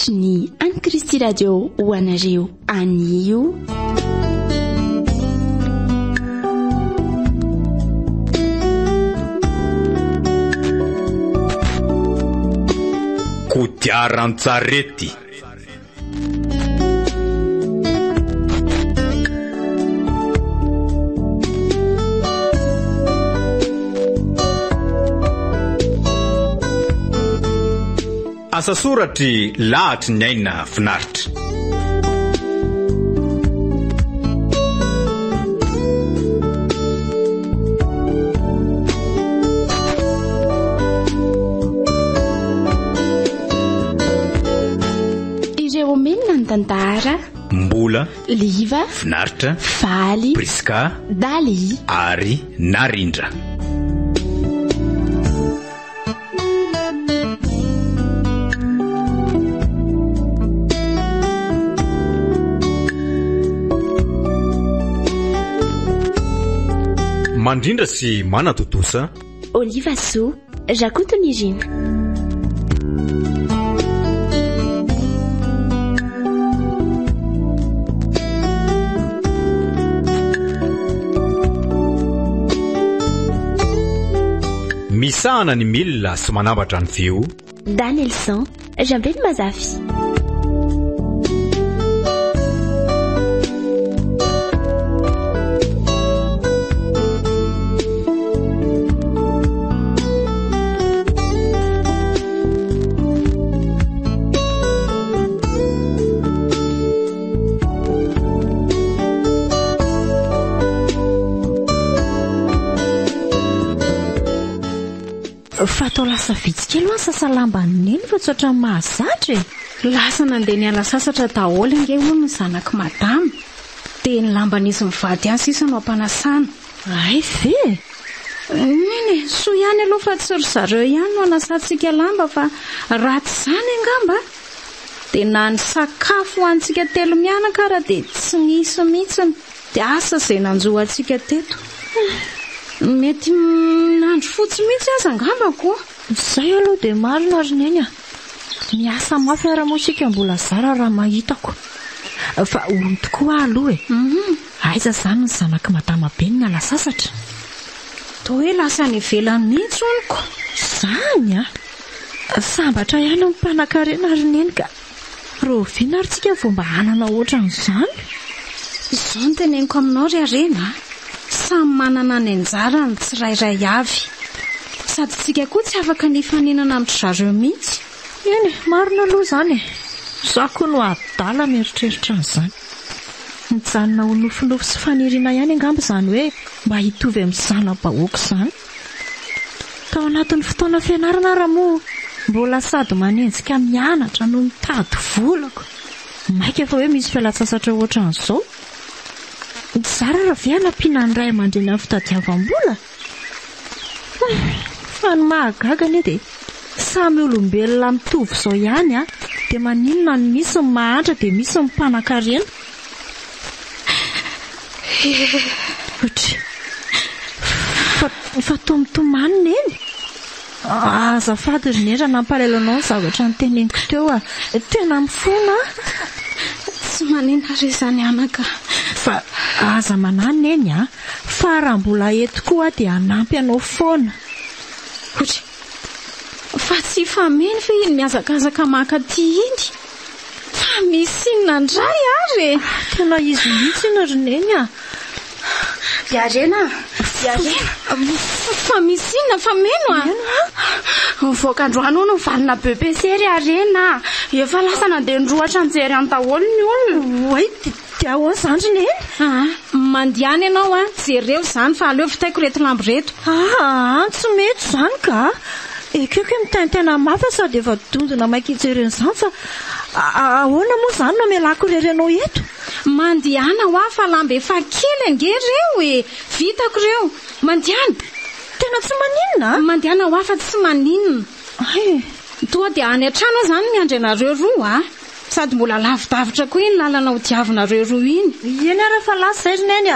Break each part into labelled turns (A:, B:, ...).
A: taratry ny An'ny Kristy Radio ho anareo anio.
B: Kodiaran-tsarety. Asa soratry lahatry ny aina finaritra.
A: Ireo omenina ny tantara,
B: Mbola,
A: Liva,
B: finaritra,
A: Faly,
B: Priska,
A: Daly
B: ary Narindra. Mandrindra sy manatotosa
A: Oliva So, Rakotonirina.
B: misahana ny milina sy manambatra ny feo
A: Danielson, Jambeny Mazafy.
C: Fatao lasa vitsy kely sasalamba neny fa tsotra mahazatra lasa nandeha niala sasatra daholo nge hono ny zanaka madama dia ny lamba nisy mivady any sisa no ampanasana. Ay ve nene so ihany aloha fa tsy ry zareo ihany no anasantsika lamba fa ratsy zany angamba dia na ny sakafo hoantsika telo mianaka raha dia tsy nisy mihitsiny dia asa izay nanjoa antsika teto. Mety nandro fotsy mihitsy aza angambako. Zay aloha dia marina ry neny miasa mafy ara-mosika mbola zara raha mahitako fa olo tokoa aloha aiza zany ny zanaka madama be ny ala sasatra toa hoe lasa ny velany mihitsy oniko zany sambatra ihany amin'ny mpanan-karena ry neny ka rovina ary tsika vao mba hanana ohatran'izany. Izao no teneniko aminao ry arena samy manana ny anjarany tsirairay avy sady tsika koa tsy afaka nifaninana amin'ny zareo mihitsy. Eny marina aloha zany za koa no adala mieritreritra n'izany nijanona ho nofinofy sy faniriana ihany angamba izany hoe mba hitovy amin'ny zanam-bahoaka izany. Ka ao anatin'ny fotoana fianarana raha moa mbola sady manenjika mianatra no mitady volako maika fa hoe misy fialan-tsasatra ohatran'izao. Zara raha ve anampiana ny ray aman-dreny amin'ny fitadiavam-bola fa ny mahagaga ny dia samy olombelona mitovy izao ihany dia maninona ny misy ny mahantra dia misy ny mpanan-karena. Fa tomitomany eny azafady ry nera nampalailanao ny zavatra nyteneniko teo tena mifona tsy manina re izany anaka fa aza manana eny fa raha mbola eto koa dia anampy anao foana. Fa tsy fameny fa iny miazakazaka makaty iny fa misy inona ndray ary tena izy mihitsy iny ry neny
A: Diarena
C: fa misy inona fa meno
A: voakandroano no valina BPC ry arena efa lasa nandeha ndroatra anjery any daholo ny olona.
C: Oay dia ahoana izany ry neny
A: mandihany ianao jereo izany fa aleo vitaiko reto lambo reto.
C: Tsy mety izany ka ekeko mitaintena mafy sady efa dondona maika hijereny izany fa ahoana moa izany namelako rerenao eto.
A: Mandihana ho aho fa lamba efa kely angereo vitako reo mandihana
C: tena tsy maninona
A: mandihana ho aho fa tsy maninona. Toa dia any an-trano izany miandry anareo roa sady mbola lavidavitra koa iny lalana ho diavinareo roa iny.
C: Eny ara fa lasa izay ry neny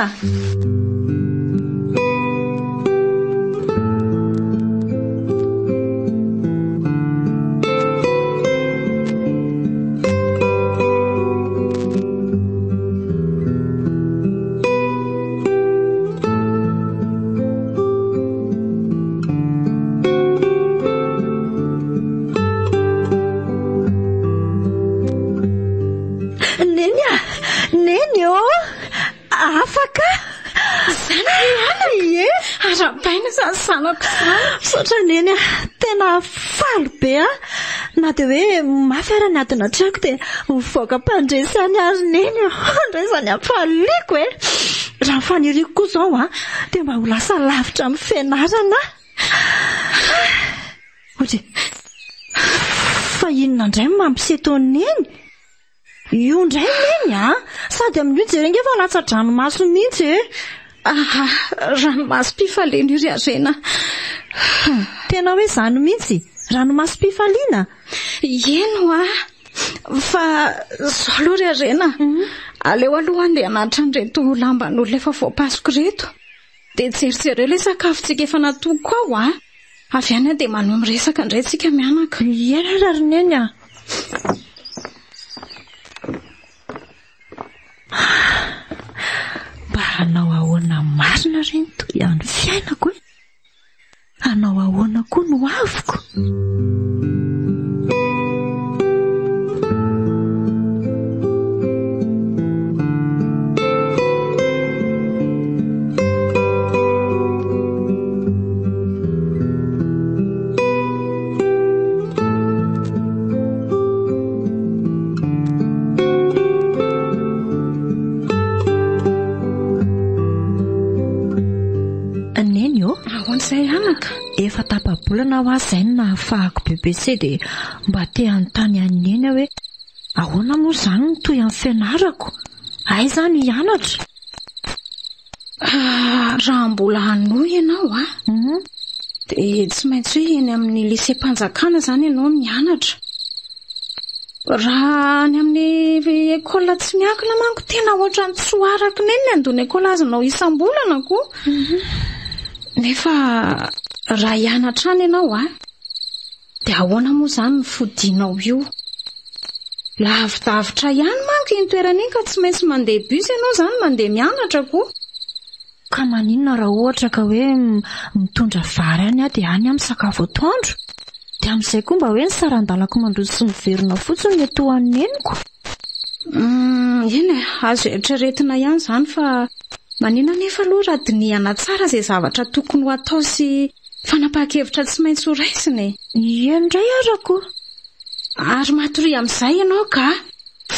D: afaka
A: Ie arabaina izany zanako izany
D: sotra neny tena faly be na dia hoe mafy ara ny adina trako dia mivoaka mpandresany azy neny ndray izany ampahaliako raha mifaniriako koa izao dia mba ho lasa lavitra amin'ny fianarana ohatry fa inona indray mampisetony io indray neny sady amin'io jerena efa latsa-dranomaso mihitsy
A: ranomasom-pifaliana io ry arena
D: tena hoe izany mihitsy ranomasom-pifaliana
A: eno fa zao aloha ry arena aleo aloha andeha hanatra an'ireto lamban'olona efa voapasoko reto dia jerijereo ilay sakafontsika efa natoko ao avy any dia manao miresaka indray tsika mianaka
D: iena rarineny mba hanao ahoana marina reny toy ihany fiainako hanao ahoana koa no avoko efa tapabolana ho azy izay no nahafahako BBC dia mba te hanontany aneny hoe ahoana moa izany no toy amin'ny fianarako aiza ny hianatra
A: raha mbola hanohy ianao dia tsy maintsy hoe eny amin'ny lycée-mpanjakana izany ianao mianatra raha ny amin'ny ekola tsy miankina manko tena ohatra ny tsoarako neny ny andony ekola azonao isam-bolana koa nefa raha hianatra any ianao dia ahoana moa izany ny fodinao io lavidavitra ihany manko iny toerana iny ka tsy maintsy mandeha bus ianao izany mandeha mianatra koa
D: ka maninona raha ohatra ka hoe mitondra vary any dia any amin'ny sakafo atoandro dia amin'izay koa mba hoe ny sarandalako mandroso sy miverina fotsiny ny eto an'ny neniko
A: eny azo eritreretina ihany izany fa manina nefa aloha raha dinihana tsara izay zavatra tokony ho atao sy fanapahan-kevitra tsy maintsy ho raisiny
D: indray arako
A: ary matory amin'izay ianao ka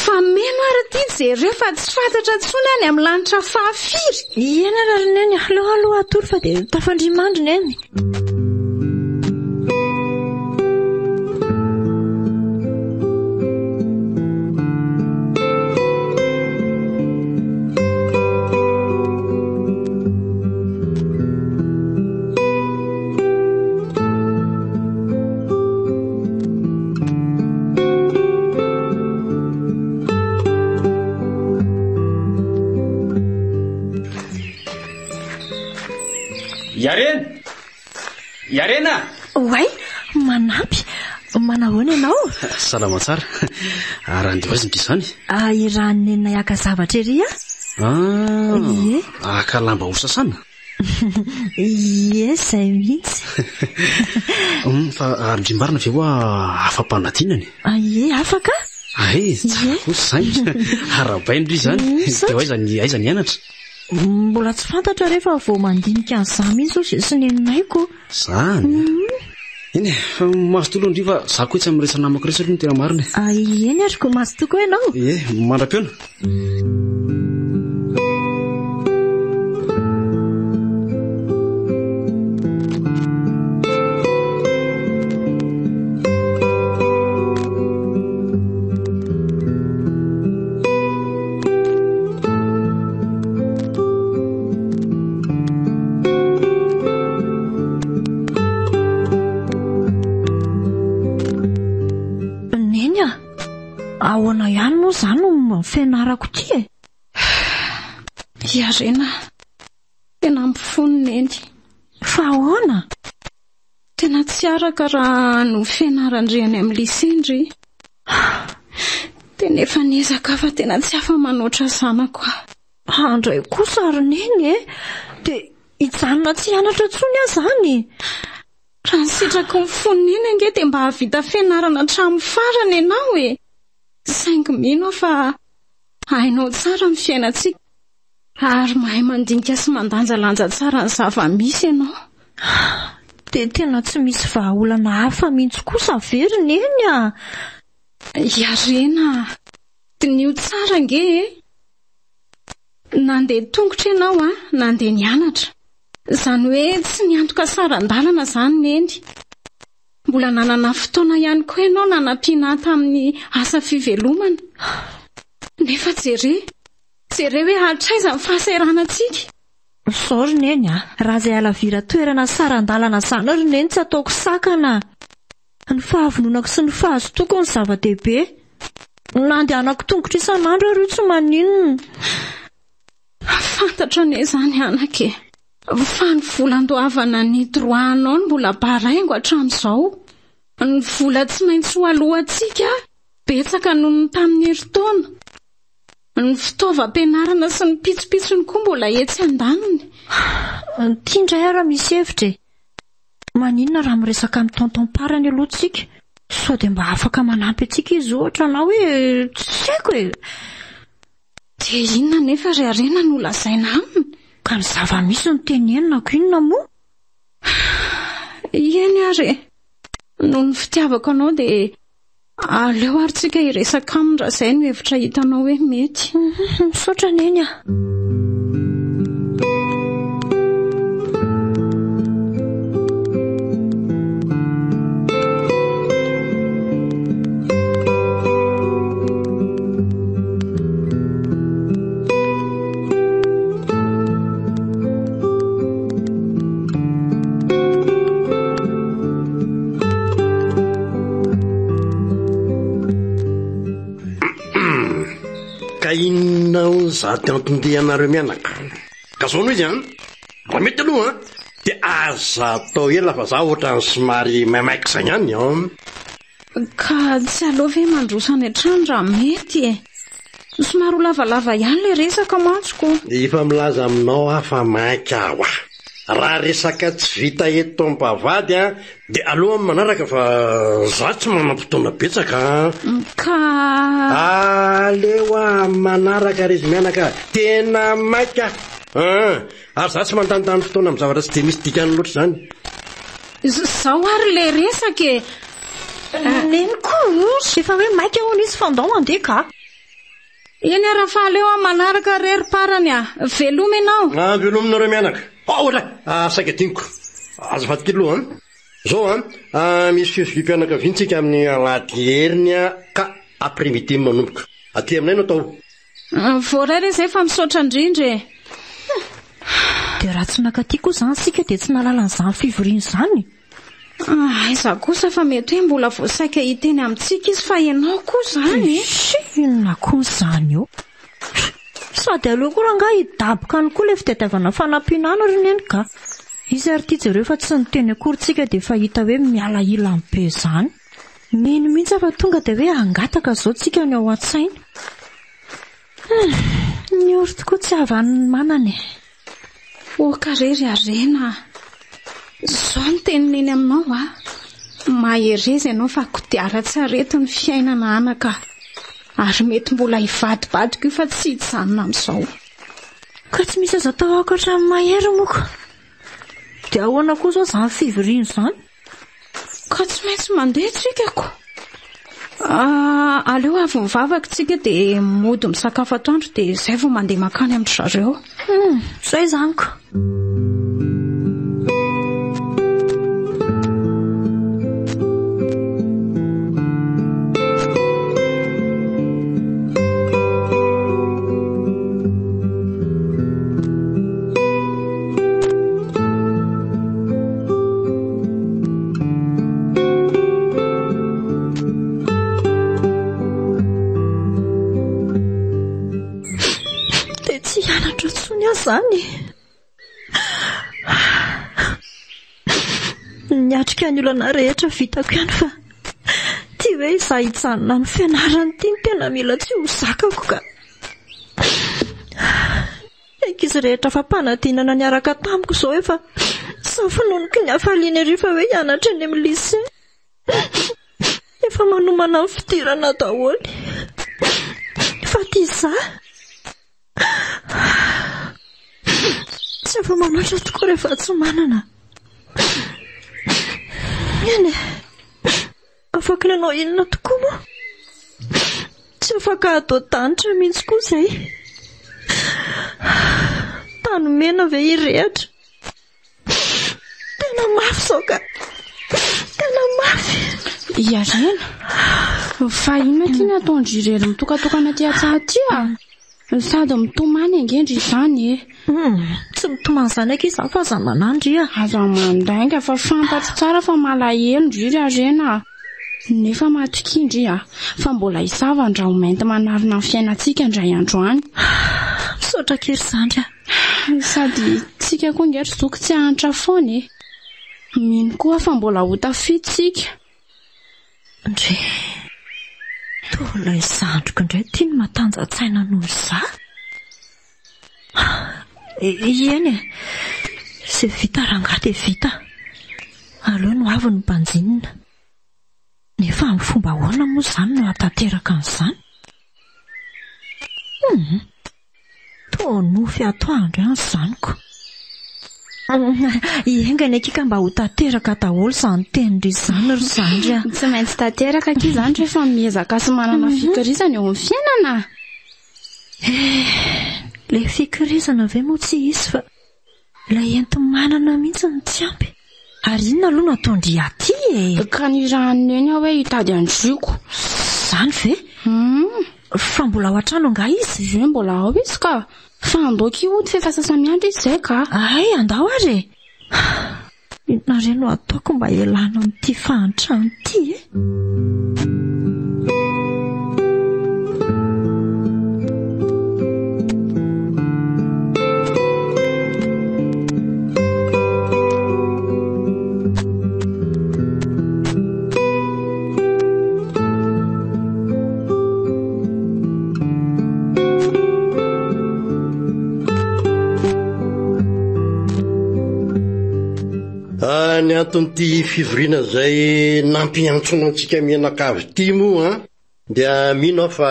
A: fa meno ary ity jereo fa tsy fantatra tsony any amin'ny lanitra fahafiry
D: iena rarineny aloha atory fa dia tafandrimandrina eny
B: Yarena
D: way manampy manahoana ianao
E: salama tsara arandivaizina izany
D: iranena aka zavatra ery
E: aka lamba ho sasana
D: izay mihitsy
E: fa andrimbarina ve hoa afa-panatinany
D: afaka
E: zany arabainy ry zany dia aiza ny ianatra
D: mbola tsy fantatra rehefa vao mandinika an'izany mihitsy ozy sy nenaiko
E: zany eny mazo tolo andriva za koa tsy amin'iresa namako resy aloha ny tena marina
D: eny atroko mazo toko ianao
E: mandram-peona
D: ahoana ihany moa izany no fianarako ty
A: iarena tena mpifonina eny
D: fa ahoana
A: tena tsy araka raha no fianarandreny amin'ny lycée-ndry dia nefa niezaka fa tena tsy afa manoatra zanako
D: andray kosa arineny dia hijanona tsy hianatra tsony aho zany
A: raha nisitrako mifonina eny ange dia mba havita fianarana hatramin'ny farany ianao saingy mino fa hainao tsara ny fiainantsika
C: ary mahay mandinika sy mandanjalanja tsara ny zava-misy ianao.
D: Dia tena tsy misy vahaolana hafa mihitsy kosa veriny eny a.
C: Iarena, dinio tsara nge e. Nandeha tongotra ianao a, nandeha nianatra. Izany hoe tsy niantoka saran-dalana izany neny. Mbola nanana fotoana ihany koa ianao nanampiana tamin'ny asa fivelomana. Nefa jere hoe hatraiza ny fahasahiranantsika.
D: Sao ry neny a, raha izay alavira toerana saran-dalana izany ry neny tsy ataoko sakana. Ny fahavononako sy ny fahazotoko ny zava-dehibe. Nandehanako tongotra isan'andro ary tsy maninona.
C: Fantatra ane izany anake. Fa ny volan-dohavana ny droanao ny mbola baraingo hatramin'izao. Ny vola tsy maintsy ho alohantsika betsaka noho ny tamin'ny herintaona. Ny fitaovam-pianarana sy ny pitsopitsony koa mbola etsy an-daniny.
D: Tia indray ara misy hevitra e. Maninona raha miresaka amin'ny tontom-parany aloha tsika? Sao dia mba afaka manampy antsika izy ohatra na hoe tsy haiko e.
C: Dia inona nefa ry Arena no lazaina aminy?
D: Ka ny zava-misy no tenenina ko inona moa?
C: Eny ary noho ny fitiavako anao dia aleo ary tsika hiresaka aminy raha izay no hevitra hitanao hoe mety.
D: Misaotra neny a.
F: Inona zaty antondehanareo mianaka ka zao noho izy raha mety aloha dia aza atao ela fa za ohatra ny somary maimaika izany ihany
C: Ka tsy aleo ve mandrosany hatrany raha mety e. Somary lavalava ihany le resaka matsoko.
F: Efa milaza aminao afa maika aho raha resaka tsy vita eto am-pavady dia aloha manaraka fa za tsy manam-potoana betsaka
C: Ka
F: aleo manaraka rezy mianaka tena maika ary za tsy mantanitany fotoana amin'ny zavatra tsy dia misy dikany loatra izany.
C: Zao ary le resaka e.
D: Neny koa efa hoe maika hono izy fandao mandeha ka.
C: Eny ara fa aleo manaraka rery-parany veloma ianao.
F: Velominareo mianaka. Ohatra saika diniko azafady kely aloha zao misy fiosivim-pianaka vintsika amin'ny alahady heriny ka après-midi manomboka aty aminay no atao
C: voaray izay fa misaotra indrindra e.
D: Dia raha tsy nakaty koa izany sika dia tsy nalalan'izany fivoriana izany.
C: Aiza kosa fa mety hoe mbola voasaika hiteny amintsika izy fa ianao koa izany.
D: Inona koa izany eo? Sady aleo koa raha ngaha hidaboka any koa ilay fitadiavana fanampianana ry neny ka. Izy ary tia jereo fa tsy niteny akorintsika dia fa hita hoe miala ilany be izany. Mino mihitsy fa tonga dia hoe hangataka izao tsika ny ao an-tsaina. Ny oro tokoa tsy havan'ny manany.
C: Karery Arena. Zao ny tenineny aminao maherezy ianao fa kodiara tsy arety ny fiainana anaka. Ary mety mbola hivadibadika io fa tsy hijanona amin'izao.
D: Ka tsy misy aza tao ankoatra amin'ny mahery moka. Dia ahoana koa izao izany fivoriana izany?
C: Ka tsy maintsy mandeha tsika ko. Aleo avy mivavaka tsika dia mody misakafo atoandro dia izay vao mandeha makany amin'ny zareo.
D: Izay izany ko. Zany niatrika ny olana rehetra vitako ihany fa tia hoe izaho hijanona ny fianarany tia ny tena mila tsy ho zakako ka ankizy rehetra fa mpanadinana niaraka tamiko izao efa safononiko ny hafaliana rehefa hoe hianatra eny amin'ny lycée efa manomana ny fidirana daholo fa tia izaho Tsy afa manatra tokoa rehefa tsy manana. Eny afaka ilanao inona tokoa moa? Tsy afaka atao tanitra mihitsy koa izay. Tany mena ve irehatra? Tena mafy sao ka. Tena mafy.
C: Iarena, fa inona kina ataondry irery mitokatokana aty atsahty sady mitomany angendry izany
D: Tsy mitomany izany aky izany fa aza manandry
C: aza mandainga fa fantatro tsara fa malahelo ndry Iarena. Nefa matokindry fa mbola isava ndra ho mainty manarina ny fiainantsika indray andro any.
D: Misaotra kely izany
C: sady tsika koa ngetry zoko tsy hanitra foana mino koa fa mbola ho tafitsika.
D: Ndre tola izandroko indray tia ny matanjatsaina noho izaho. Eny izay vita rangaha dia vita. Aleo no avy ny mpanjinina. Nefa amin'ny fomba ahoana moa izany no hatanteraka an'izany? Toa nofy atoandro ihany izanyko. Iengany akika mba ho tanteraka daholo izany tenindry izany ry zandry
C: Tsy maintsy tanteraka aky izany rehefa miezaka sy manana fikirizana eo amin'ny fiainana.
D: Ilay fikirizana ve moa tsy isy fa ilay enti-manana mihitsy ny tsy ampy. Ary inona aloha nataondry aty
C: Ka nirahany eny aho hoe hitady andriako.
D: Izany ve? Fa mbola ao an-trano nga izy?
C: Ze mbola ao izy ka. Fa andoaky ody fefa sasamiandry izy izay ka.
D: Ay, andao ary. Nareo no ataoko mba ialana amin'ity fahantrano ity
F: Ny anton'ity fivoriana izay nampiantsoana antsika mianakavy ity moa dia mino aho fa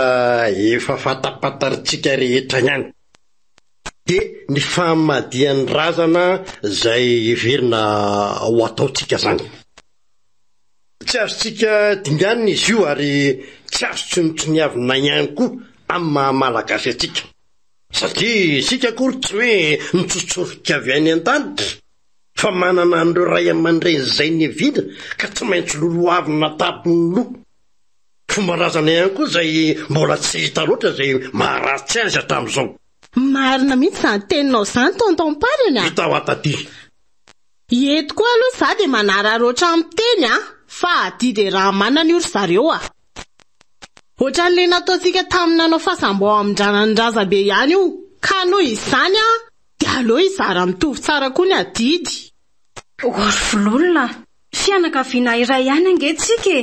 F: efa fatapataritsika rehetra ihany. Dia ny fahamadian'ny razana izay heverina ho ataontsika izany. Tsy azontsika dinganina izy io ary tsy azo tsinotsiniavina ihany koa amin'ny maha-malagasy atsika. Satria isika akory tsy hoe nitsotsorika avy any an-danitra. Fa manana an'ireo ray aman-dreny izay ny evina ka tsy maintsy lolohavina tapony loha. Fomba-razana ihany koa izay mbola tsy hita loatra izay maharatsy azy hatramin'izao.
A: Marina mihitsy izany teninao izany tontom-pariny
F: Hita ho ataty.
A: Eto koa aloha za dia manararoatra amin'ny teny fa adidy raha manana io ry zareo ohatran'ilay nataontsika tamin'ny nanao fahasamboao amin-dranan'ndrazabe ihany io ka noho izany dia aleo izara mitovy tsara koa ny adidy.
C: Vololona, fianakaviana iray ihany angentsika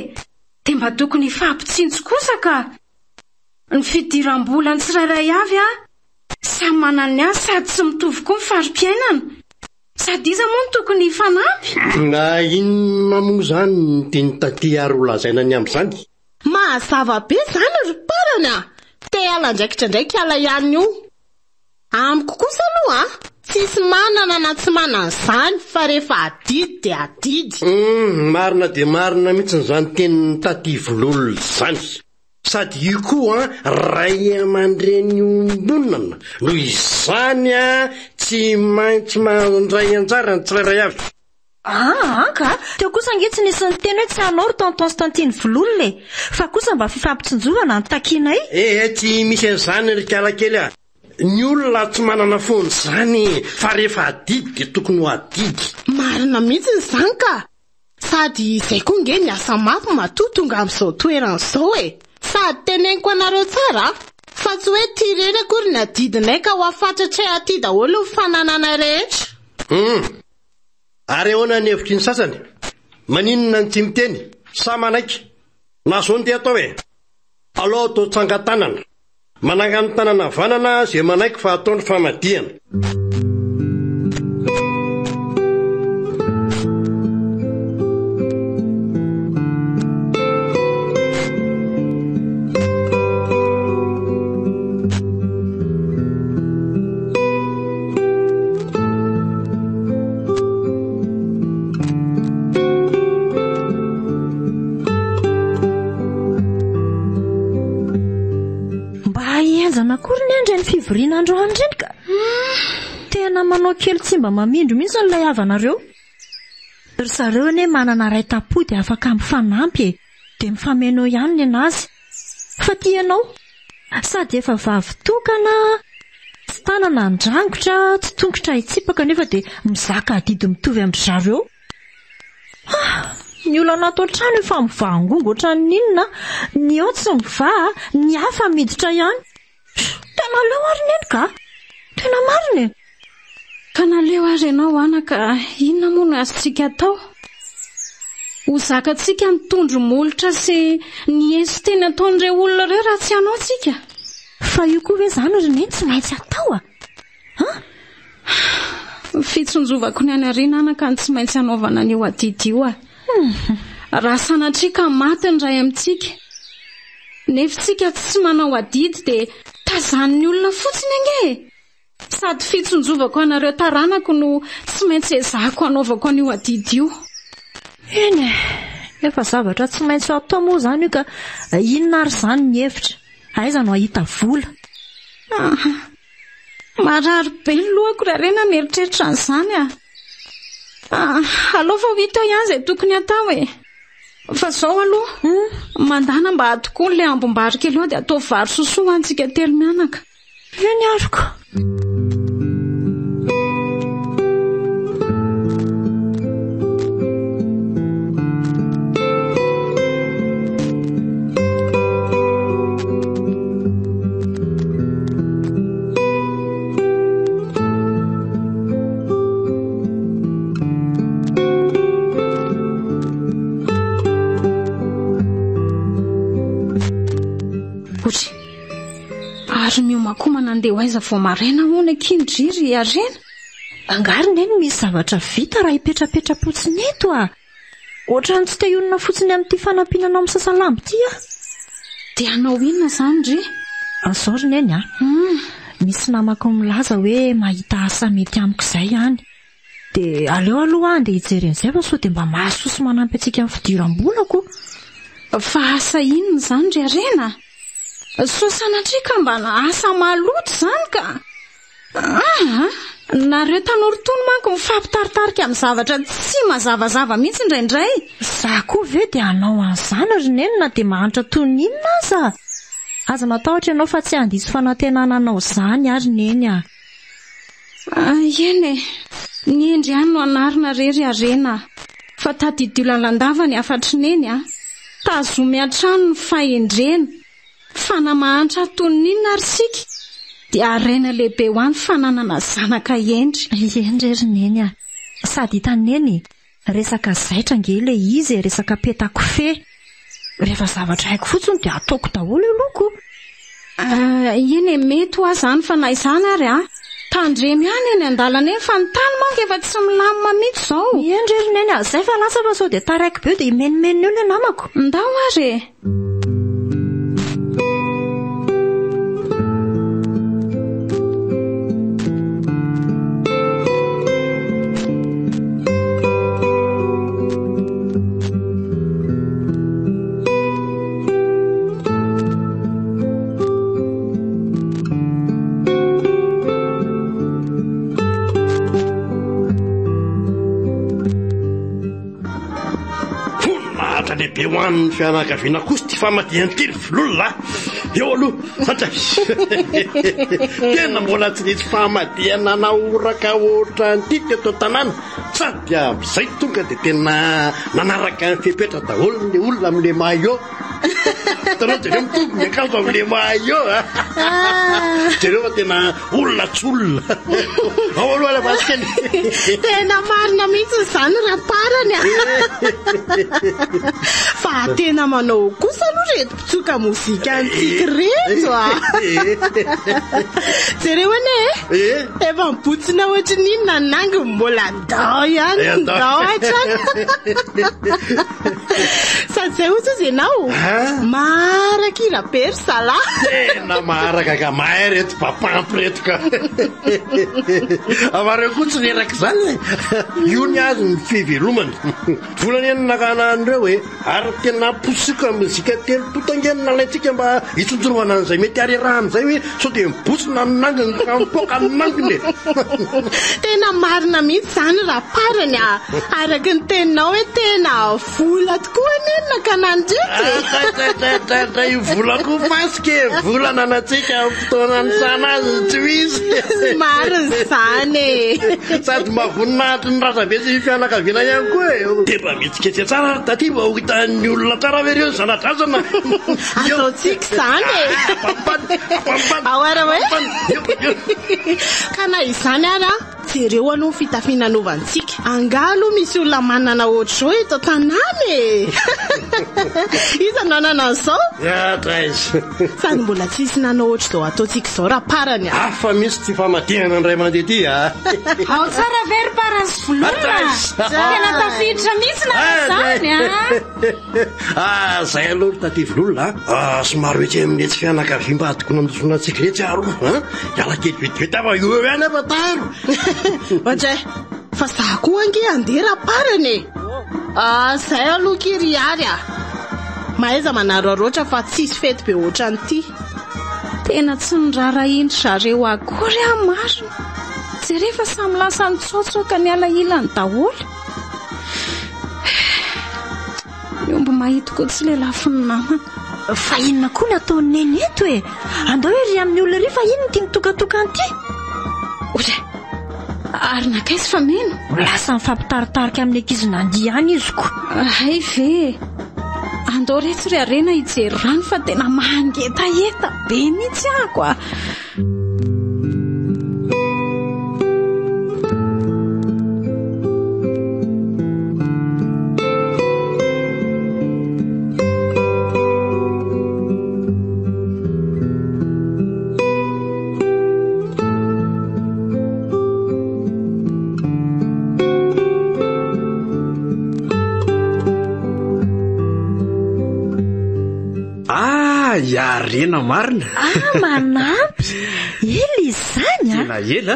C: dia mba tokony fampitsinjo kosa ka. Ny fidiram-bola ny tsirairay avy samy manana azy sady tsy mitovy koa ny fari-piainana. Sady iza moa no tokony fanampy.
F: Na inona moa izany ny teny taty ary ho lazaina ny amin'izany?
A: Mazava be izany ry parany te ala ndraikitra ndraiky ala ihany io. Amiko kosa aloha tsisy manana na tsy manana izany fa rehefa adidy dia adidy.
F: Marina dia marina mihitsy izany tenin'ny taty vololona izany. Sady io koa ray aman-dreny ombonana noho izany tsy maintsy mandray anjara ny tsirairay avy.
D: Ka teo kosa angetsy nisy ny teny hoe tsy hanao ry tonton sy tantiny vololona fa kosa mba fifampitsinjovana ny takinay.
F: Tsy misy an'izany ry kalakely ny olona tsy manana foana izany fa rehefa adidy dia tokony ho adidy.
A: Marina mihitsy izany ka. Sady izay koa nge ny asa mafy matotonga amin'izao toerana izao sady teneniko anareo tsara fa tsy hoe tireny akory ny adidinay ka ho afatratra aty daholo ny fananana rehetra.
F: Ary ahoana ny hevitry ny sasany? Maninona ny tsy miteny? Sa manaiky? Na zao ny dia atao alao atao tsangatanana. Manangana tanana vanana izay manaiky fa ataony famadihana.
D: mienjana akory ny andreny fivoriana androany ireny ka tena manao kely tsy mba mamindro mihitsy n'ilay havanareo. Ry zareo anie manana ray tapo dia afaka mifanampy dia mifameno ihany ny anazy. Fa ty ianao sady efa vavy tokana, tsy tanana andrangotra, tsy tongotra hitsipaka nefa dia mizaka adidy mitovy amin'ny zareo. Ny olona atao trano efa mivangongo ohatran'ny inona, ny ao tsy mivaha, ny hafa miditra ihany. Tena leo ary neny ka, tena marina.
A: Ka naleo ary ianao anaka, inona moa no azontsika atao? Ho zakatsika mitondro molotra sy ny esy teny ataon'ireo olona ireo raha tsy hanao tsika.
D: Fa io koa hoe izany ry neny tsy maintsy atao
A: Fitsonjovako ny any ariana anaka ny tsy maintsy hanaovana an'io adidy io Raha sanatria ka maty ny ray amintsika, nefa tsika tsy manao adidy dia tazan'ny olona fotsiny ange. Sady fitsonjovako anareo taranako no tsy maintsy ezahako hanaovako an'io adidy io.
D: Eny, efa zavatra tsy maintsy atao moa izany io ka inona ary izany ny hevitra? Aiza no ahita vola?
A: Marary be ny lohako raha rena mieritreritra an'izany aleo fa ho hita ihany izay tokony atao Fa zao aloha mandana mba atoko n'ilay ambom-barika aloha dia atao vary sosoa antsika telo mianaka.
D: Eny aroko.
A: Ary miomako manandeha ho aiza vao maraina hono akin-driry arena.
D: Angary neny misy zavatra vita raha hipetrapetra-potsiny eto ohatrany tsy te-honina fotsiny amin'ity fanampinana amin'ny sasalambo ity
A: Dia anao inona izany ry?
D: Azao ry neny misy namako milaza hoe mahita asa mety amiko izay ihany. Dia aleo aloha andeha hijery an'izay fa sao dia mba mahasoa manampy antsika amin'ny fidiram-bolako.
A: Fa asa inona izany ry arena? So sanatria ka mba asa maloto izany ka. Nareo tanora tony manko mifampitaritarika amin'ny zavatra tsy mazavazava mihitsy indraindray.
D: Za koa ve dia anao an'izany ry neny na dia mahantra tony inona aza? Aza matahotra ianao fa tsy handisy fanantenana anao izany ary neny
A: Eny ny endry ihany no anarina rery arena. Fa tadidio lalandava ny afatry neny tazomy an-trano ny fahendrena. Fanamahantra tony inona ary sika dia araina lehibe ho any fananana zanaka endry.
D: Endry ry neny sady hitaneny resaka zaitra nge ilay izy resaka petako fe. Rehefa zavatra haiko fotsiny dia ataoko daholo loko.
A: Eny mety ho azany fa na izany ary tandremy ihany eny an-dalana eny fa ny tany manko efa tsy milamina mihitsy izao.
D: Endry ry neny izay fa lasa fa sao dia taraiky be dia imenimenina eo ny namako.
A: Ndao ary
F: lehibe ho an'ny fianakaviana kosa ty famadian-tily vololona eo aloha satria tena mbola tsy nisy famadiana naoraka ohatra an'ity teto tanàna sady amin'izay tonga dia tena nanaraka ny fepetra daholo ny olona amin'le maillot. Tanao jereo mitombo ny akanjo amin'le maillot jereo fa tena olona tsolona ao aloha la vasikely
A: tena marina mihitsy izany raha parany fa tena manao kosa aloha reto mpitsoka mozika antsika reto jereo ane efa mibotsina ohatra n'inona nangy mbola ndao ihany ndao hatrany sady izay osa izy ianao
G: maraka irabery sala
F: tena maharaka ka mahay reto papampy reto ka avareo koa tsy reraka zany io ny azy ny fivelomany volany eny nakanan'ireo hoe ary tena posika mizika telo totangenina laitsika mba hitsonjorovana an'izay mety areraha am'izay hoe so de mibosina nanginy kampoka nanginy
G: tena marina mihitsy zany raha parany araky ny teninao hoe tena vola tokoa neny nakanandreky
F: io volako fasike volana natsika fotoanany sana azy tsy misy
G: mariny zany
F: sady mavoninahitry ny rasabe sy fianakaviana ihany koa de mba mitsiketsy tsara taty mba ho hitan'ny olona tsara vereo ny zanadrazana
G: ataotsika zany aoara hoe ka na izany ara jereo aloha fitafinanovantsika angalo misy olona manana ohatr' zao eto tanany iza nanana an'izao sady mbola tsisy nanao ohatr' zao ataotsika zao raha parany
F: afa misy ty famadihana ny ray aman-deha ty
C: ao tsara very parasy volona tena tafiditra mihitsy na zany
F: zay aloha taty vololona somary oetsy amin'ny etsy fianakavimba adiko nandosona antsika retsy aro iala kely vetivety ava io ihany afa taro
G: andray fa za koa ange andeha raha parany zay aloha kiry ary mahaiza manaroaroatra fa tsisy fety be ohatra n'ity
C: tena tsy nirara indry zareo akory marina tsy rehefa samy lasa nitsotsoka ny alailany daholo miomby mahita koa tsy lelafiny namana
D: fa inona koa ny ataony neny eto e andao hoe ry amin'ny olona ry fa ino ny tiany tokatokanyity
C: otra ary nakaizy fa meno
D: lasa mifampitaritarika amin'ny ankizy nandiany izy ko
C: hay ve andao retsy ry arena hijery rano fa tena mangetaheta be mihitsy ako
E: iarena marina
D: manampy ela izany
E: tena ela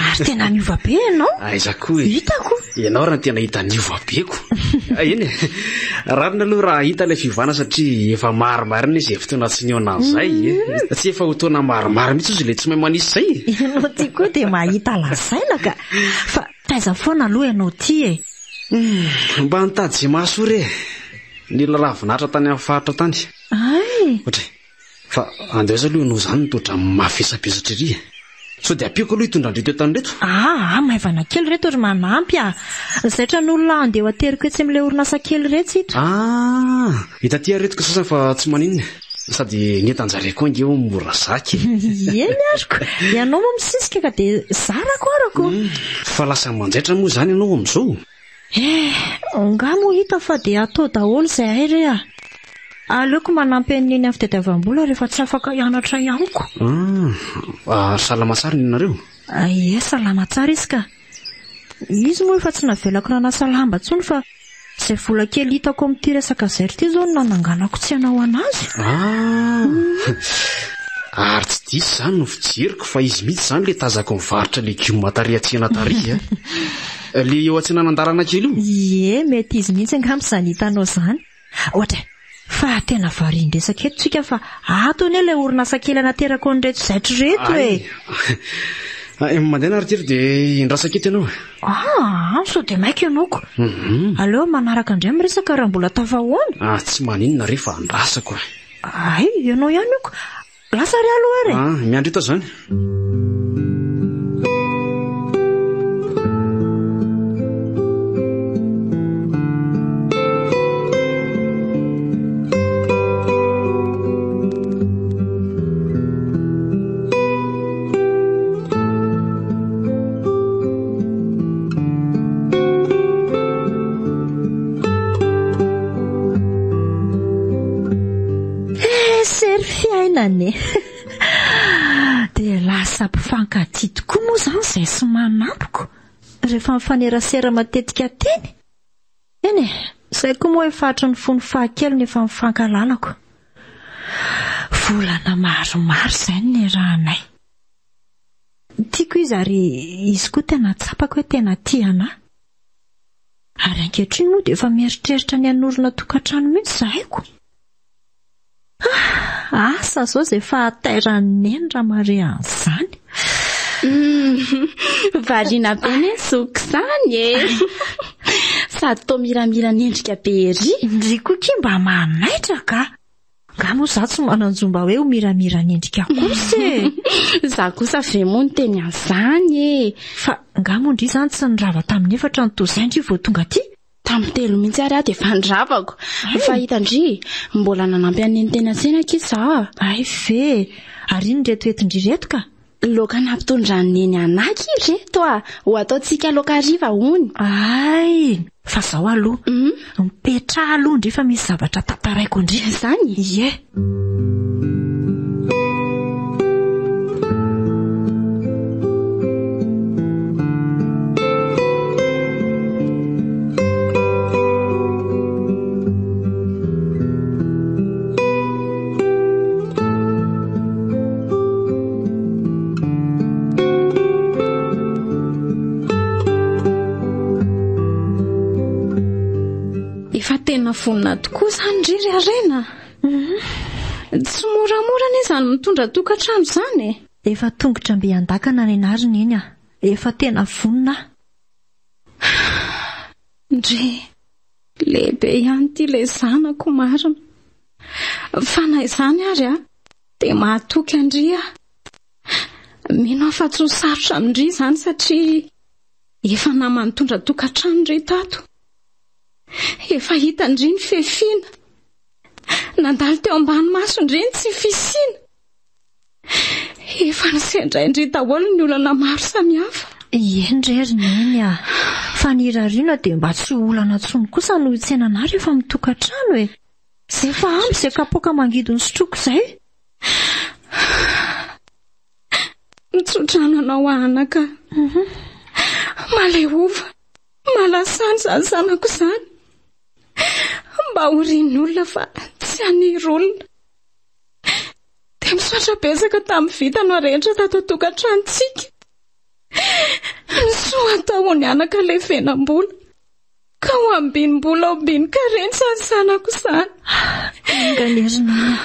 D: ary tena niova be ianao
E: aiza koa
D: hitako
E: ianao raha tena hita niova beko eny rarina aloha raha hita ilay fivana satria efa marimarina izy fotoana tsy niona an'izay tsy efa hotoana marimary mihitsy izy le tsy mahay manisy zay
D: ianao ty koa dia mahita lazaina ka fa taiza foana aloha ianao ty
E: mba nitady zay mahasory ny lalavinahitra tany amin'ny faritra tany ohatry fa andehza aloha ianao zany nitotra mafesapesatra ry so de apiako aloha hitondrandreto etany reto
D: maivana kely reto ry manampy zaitra n'olona andeha ateriko etsy amin'ilay orinasa kely retsy itra
E: hitaty aretiko sasany fa tsy maninona sady nentanjareko ange ho mora zaky
D: eny ariko ianao moa misisika ka dia zarako arako
E: fa lasa manjaitra moa zany ianao amin'izao
D: nga mo hita fa dia atao daholo izay hay re aleoko manampy an'iny amin'ny fitadiavam-bola rehefa tsy afaka hianatra ianiko
E: salama tsara ny nareo
D: salama tsara izy ka izy moa efa tsy navelako ranasa lamba ntsony fa izay vola kely hitako amin'ity resaka zairo ity zao no nananganako tsy hanao anazy
E: ary tsy disy zany no fijeriko fa izy mihitsy zany le tazako mivarotra legioma tary atsena tary le eo atsenan-andarana kely
D: io mety izy mihitsy angampo izany hitanao zany ohatra fa tena variandresaka eto tsika fa atony ilay orinasa kely anaterako nyreto zaitro reto
E: mandeha narytery dia indrasaka eto ianao
D: so dia maika ianaoko aleo manaraka indray miresaka raha mbola tafahoana
E: tsy maninona rehefa andrasako
D: ianao ihany oko lasa ry aloha ary
E: miandro eto zany
D: dia lasa mpifankady tokoa moa zany izay sy manampiko rehefa mifanerasera matetika teny eny izay koa moa efatra ny fony fahakely nefa mifankalalako volana maromaro izay ny rahanay. Tiako izy ary izy koa tena tsapako hoe tena tiana. Ary ankehitriny moa dia efa mieritreritra ny hanorina tokantrano mihitsy zahayko. Asa zao izay fahatairan'ny neny raha mare an'izany.
C: Variana be ny soko izany e. Sady toa miramira ny endrika be ery.
D: Ndry koa mba manaitra ka. Nga moa izaho tsy mananjomba hoe ho miramira ny endrika kosa e.
C: Izaho kosa ve moa ny teny an'izany e.
D: Fa nga moa indry izany tsy nirava tamin'ny efatra ny toa izay indry vao tonga aty.
C: Tamin'ny 3 mihitsy ary aho dia efa nidravako. Fa hita indry mbola nanampy an'iny teny an-tsena kisa.
D: Ay ve, ary iny reto entindry reto ka.
C: Laoka nampitondra ny neny anaky reto ho ataontsika laoka hariva hony.
D: Ay, fa zaho aloha mipetraha aloha indry fa misy zavatra tantaraiko indry
C: izany.
D: Ie.
A: Efa tena vonina tokoa izany ry arena. Tsy moramora anie izany mitondra tokantrano izany e.
D: Efa tongotra be andakana ny anariny iny a. Efa tena vonina.
A: Ndry lehibe ihany ity ilay zanako marina. Fa na izany ary dia mahatoky andry mino aho fa tsy ho sarotra amindry izany satria efa namana mitondra tokantrano ry tato. Efa hita indry ny fefina. Nandalo teo ambany maso indry ny tsy fisiana. Efa nisendra indry daholo ny olana maro samihafa.
D: Endrery neny a. Fa ny rariana dia mba tsy olana tsony kosa no tsenana rehefa mitokantrano e. Zay fa ampy izay kapoaka mangidy ny sotroko izay.
A: Mitsodrano anao anaka. Malehova, malasany izany zanako izany. Mba horian'olona fa tsy anirolona. Dia misaotra betsaka tamin'ny vitano rehetra tato tokantranontsika. Nisoa atao ny anaka ilay venam-bola. Ka ho ambinimbola ho ambiny kareny izany zanako izany.
D: Anganerinana.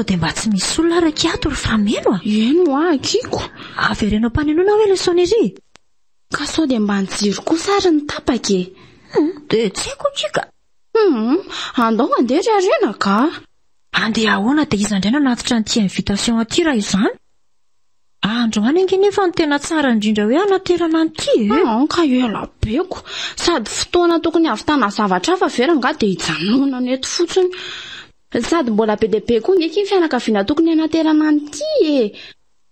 D: Dia mba tsy misy olona raky ato ry fameno a.
C: Eno akiko.
D: Averenao mpanenona hoe lesonery.
C: Ka sao dia mba nijiro kosa ary ny tapaka e.
D: Dia tsy haiko tsika.
C: Andao andeha ry arena ka.
D: Andeha ahoana dia iza indray nanatitra an'ity invitation aty raha izany. Androany ange nefa ny tena tsara indrindra hoe anaterana an'ity e.
C: Ka ela beko. Sady fotoana tokony havitana zavatra hafa vera nga dia hijanona neto fotsiny. Sady mbola be dia be koa ngeky ny fianakaviana tokony anaterana an'ity e.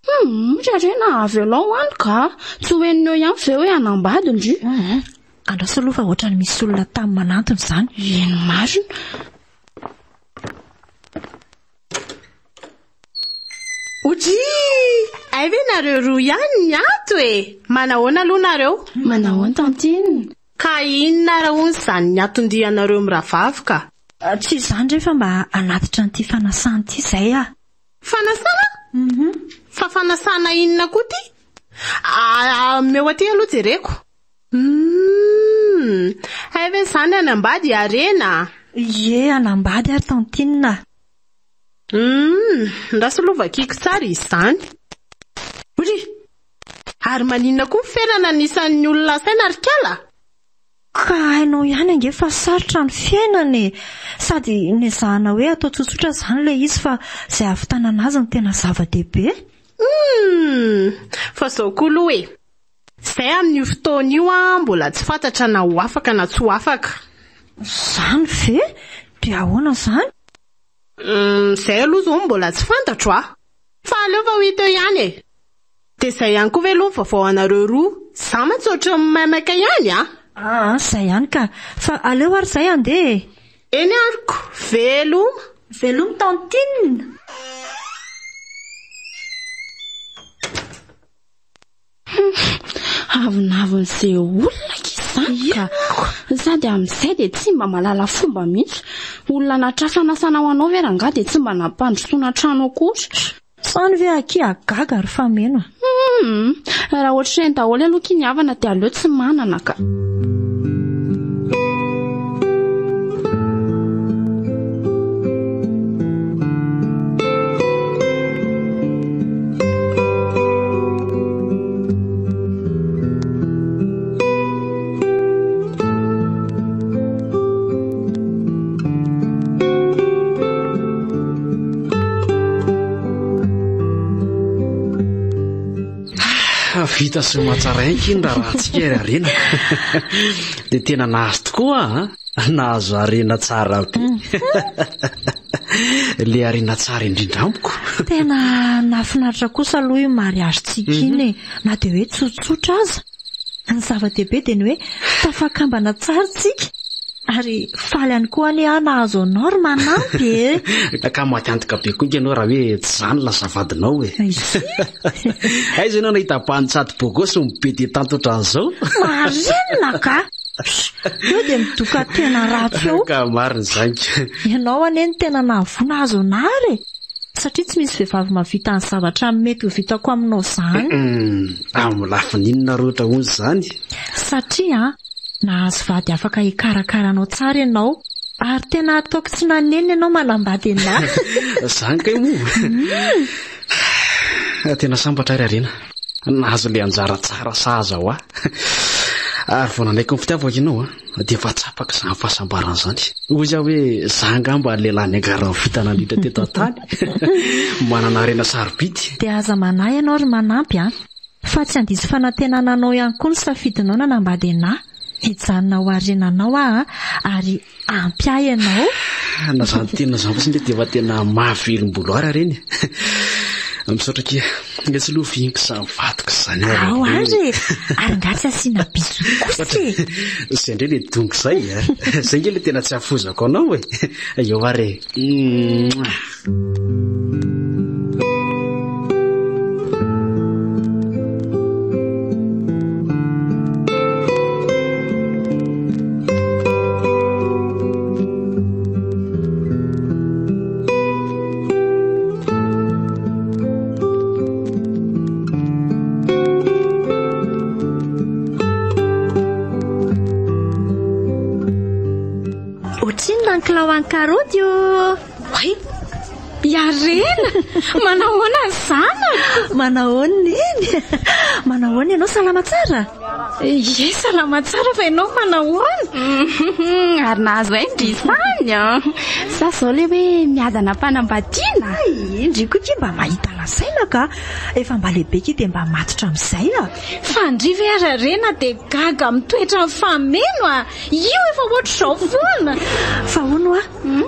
C: Ry arena avelao any ka. Tsy ho enino ihany ve hoe anambady indry.
D: Andraso aloha fa ohatrany misy olona tamin'ny manantony izany.
C: Eno marina.
G: Oji! Ay ve nareo roa ihany ny ato e. Manahoana aloha nareo?
C: Manahoana tantiny.
G: Ka inona raha hono izany ny atondianareo miravavika?
D: Tsy izany rehefa mba anatitra an'ity fanasana ity izay a.
G: Fanasana? Fa fanasana inona koa ty? Meo aty aloha jereko. Ay ve izany anambady arena?
D: Ie, anambady ary tantinina.
G: Ndraso aloha vakiko tsara izany. Ory, ary maninona koa ferana nisan'ny olona saina ary kala?
D: Ka hainao ihany ange fa sarotra ny fiainany. Sady nezahana hoe atao tsotsotra izany ilay izy fa izay ahavitana azy ny tena zava-dehibe.
G: Fa izao koa aloha e. Izay amin'io fotoana io mbola tsy fantatra na ho afaka na tsy ho afaka.
D: Izany ve? Dia ahoana izany?
G: Izay aloha izao mbola tsy fantatro a. Fa aleo fa ho hita eo ihany e. dia izay ihany koa ve aloha vaovao anareo roa za matsotra maimaka ihany
D: izay ihany ka fa aleo ary izay andeha
G: eny ariko
D: veloma tantinina.
A: avin'izay olona kizany ka sady amin'izay dia tsy mba malala fomba mihitsy. Olona natrafanasana ho anao veranga dia tsy mba nampandrosoana trano akory.
D: Sany ve aky agaga ry fameno.
A: Raha ohatr'ireny daholo aloha kiny havana dia aleo tsy manana ka.
E: Vita sy mahatsara inkiny raha ratsika ry Arena. Dia tena nahazo tokoa nahazo Arena tsara be. Le Arena tsara indrindra amiko.
D: Tena nafinaritra kosa aloha io mariazintsika iny na dia hoe tsotsotra aza. Ny zava-dehibe dia ny hoe tafakambana tsara tsika ary faly ihany koa ny nahazo anao ry manampy
E: ka matiantoka be koa ianao raha hoe tsy zany lasavadinao aiza ianao nahita pahantsady bogosy mibedy tanto ohatran'izao.
D: Marinina ka eo dia midoka tena ratsy eo
E: ka marina izany.
D: Ianao aneny tena nahavona azo anary satria tsy misy vehivavy mavita ny zavatra mety ho vitako aminao izany.
E: Amin'ny lafininona roatra hozy izany
D: satria nahazo vady afaka hikarakaranao tsara ianao ary tena ataoko tsy nanenina ianao manambady anahy.
E: Izany kay moa tena sambatra ry Arena nahazo le anjara tsara sahaza ho ary vao nanaiky ny fitiavako ianao dia efa tsapaka izany fahasambarana izany. Ozy aho hoe za angamba lehilahy niangarana vita nandritra teto an-tany manana Arena sarobidy.
D: Dia aza manahy ianao ry manampy fa tsy handisy fanantenananao ihany koa ny safidinao nanambady anahy. Hijanona ho Arenanao ary ampy ahy ianao.
E: Na zany tena izany fotsiny dia efa tena mahavelom-boloara ireny. Misaotra kia tsy loha fihiniko sa mivadiko izany
D: ary ngatsy asiana biso kosa
E: izay indray le dongo izay izay nge le tena tsy hafozako anao eo ary
D: Karoty
A: Ay, Arena manahoana zana?
D: Manahoana iny? Manahoana ianao salama tsara?
A: Ye salama tsara fa ianao manahoana? Ary nahazo indry izany sa zao le hoe miadana mpanambadiana?
D: Indriko ity mba mahita lasaina ka efa mba lehibe ky dia mba matotra amin'izay
A: Fandriva Arena dia gaga mitoetra ny fameno io efa ohatr'izao foana.
D: Fa hono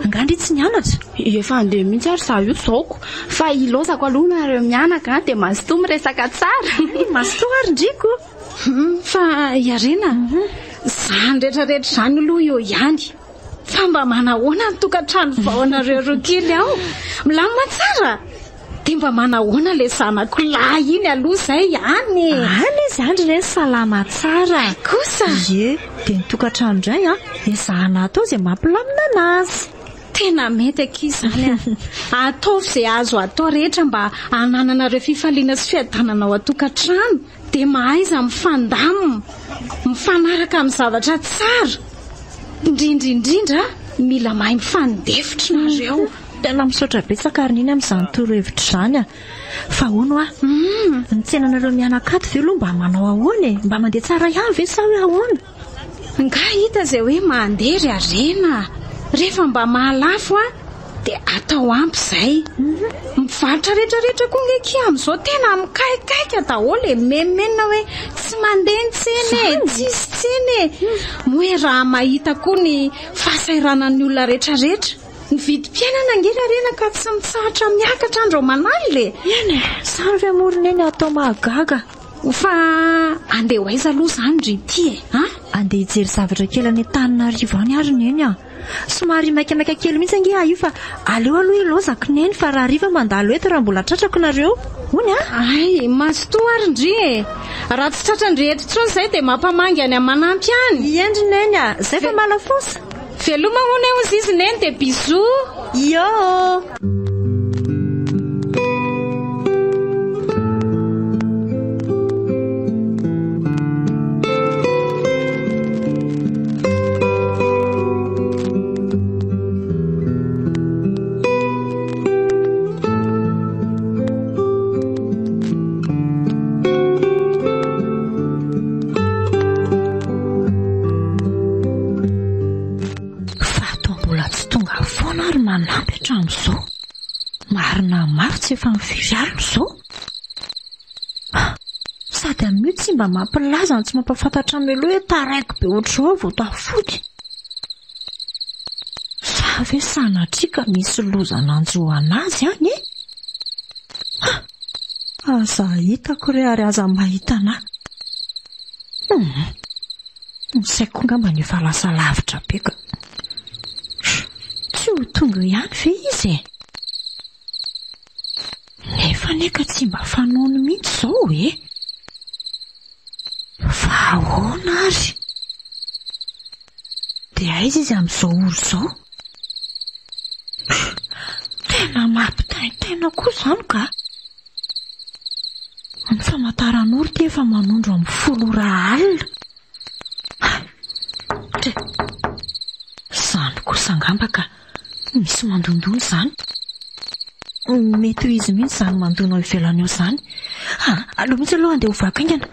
D: angandry tsy nianatra?
A: Efa andeha mihitsy ary za io zaoko fa ilozako aloha nareo mianaka dia mazotoa miresaka tsara.
D: Mazotoa ary ndriko.
A: Fa Arena zany rehetrarehetra izany aloha eo ihany fa mba manahoana ny tokantrano vao anareo roa kely aho milamina tsara dia mba manahoana le zanako lahy iny aloha izay ihany.
D: Izy andry ireny salama tsara
A: kosa
D: dia ny tokantrano indray ezahana atao izay mampilamina anazy.
A: Tena mety akizany ataovy izay azo atao rehetra mba hanananareo fifaliana sy fiadanana ao an-tokantrano dia mahaiza mifandamina mifanaraka amin'ny zavatra tsara indrindra mila mahay mifandefitra nareo.
D: Tena misaotra betsaka ary niny amin'izany torohevitra izany fa hono ny tsenanareo mianakato ve aloha mba manao ahoana mba mandeha tsara ihany ve sa hoe ahoana?
A: Nga hita izay hoe mandeha ry Arena rehefa mba mahalafo dia atao ampy izay mivarotra rehetrarehetra koa ngeky amin'izao tena mikaikaika daholo menina hoe tsy mandeha ny tsena tsisy tsena hoe raha mahita koa ny fahasahiranan'ny olona rehetrarehetra ny vidim-piainana angera rena ka tsy mitsahatra miakatra andro manaly le
D: eny samy fiamorona eny atao mahagaga
A: fa andeha ho aiza aloha zany ry ty
D: andeha hijery zavatra kely any Antananarivo any ary neny somary maikamaika kely mihitsy ange io fa aleo aloha ilozako neny fa raha riva mandalo eto raha mbola tratrako nareo hony
A: ay masotoa ary ndry raha tsy tratrandry eto tsony zay dia mampamangy any amanampy any
D: endry neny zay fa malafosa
A: veloma hoana ozy izy neny dia bisou
D: yo manampy hatramin'izao marina mafy tsy efa mifiry alina izao sady amin'io tsy mba mampilaza ny tsy mampafantatra amin'ny aloha hoe taraiko be ohatr'izao vao tafody sa ve sanatrika misy lozana anjoa anazy any aza hitako re ary aza mahita anahy ny saiko ngamba ny efa lasa lavitra be ka tsy ho tonga ihany ve izy nefa neka tsy mba fanono mihitsy izao fa ahoana ary dia aiza izy amin'izao oro izao tena mampitaintaina koa izany ka ny famantaran'oro ty efa manondro amin'ny 10 alina izany kosa angamba ka misy mandondona izany mety ho izy mihitsy izany mandona ao ivelany eo izany aloha mihitsy aloha andeha ho vakaingana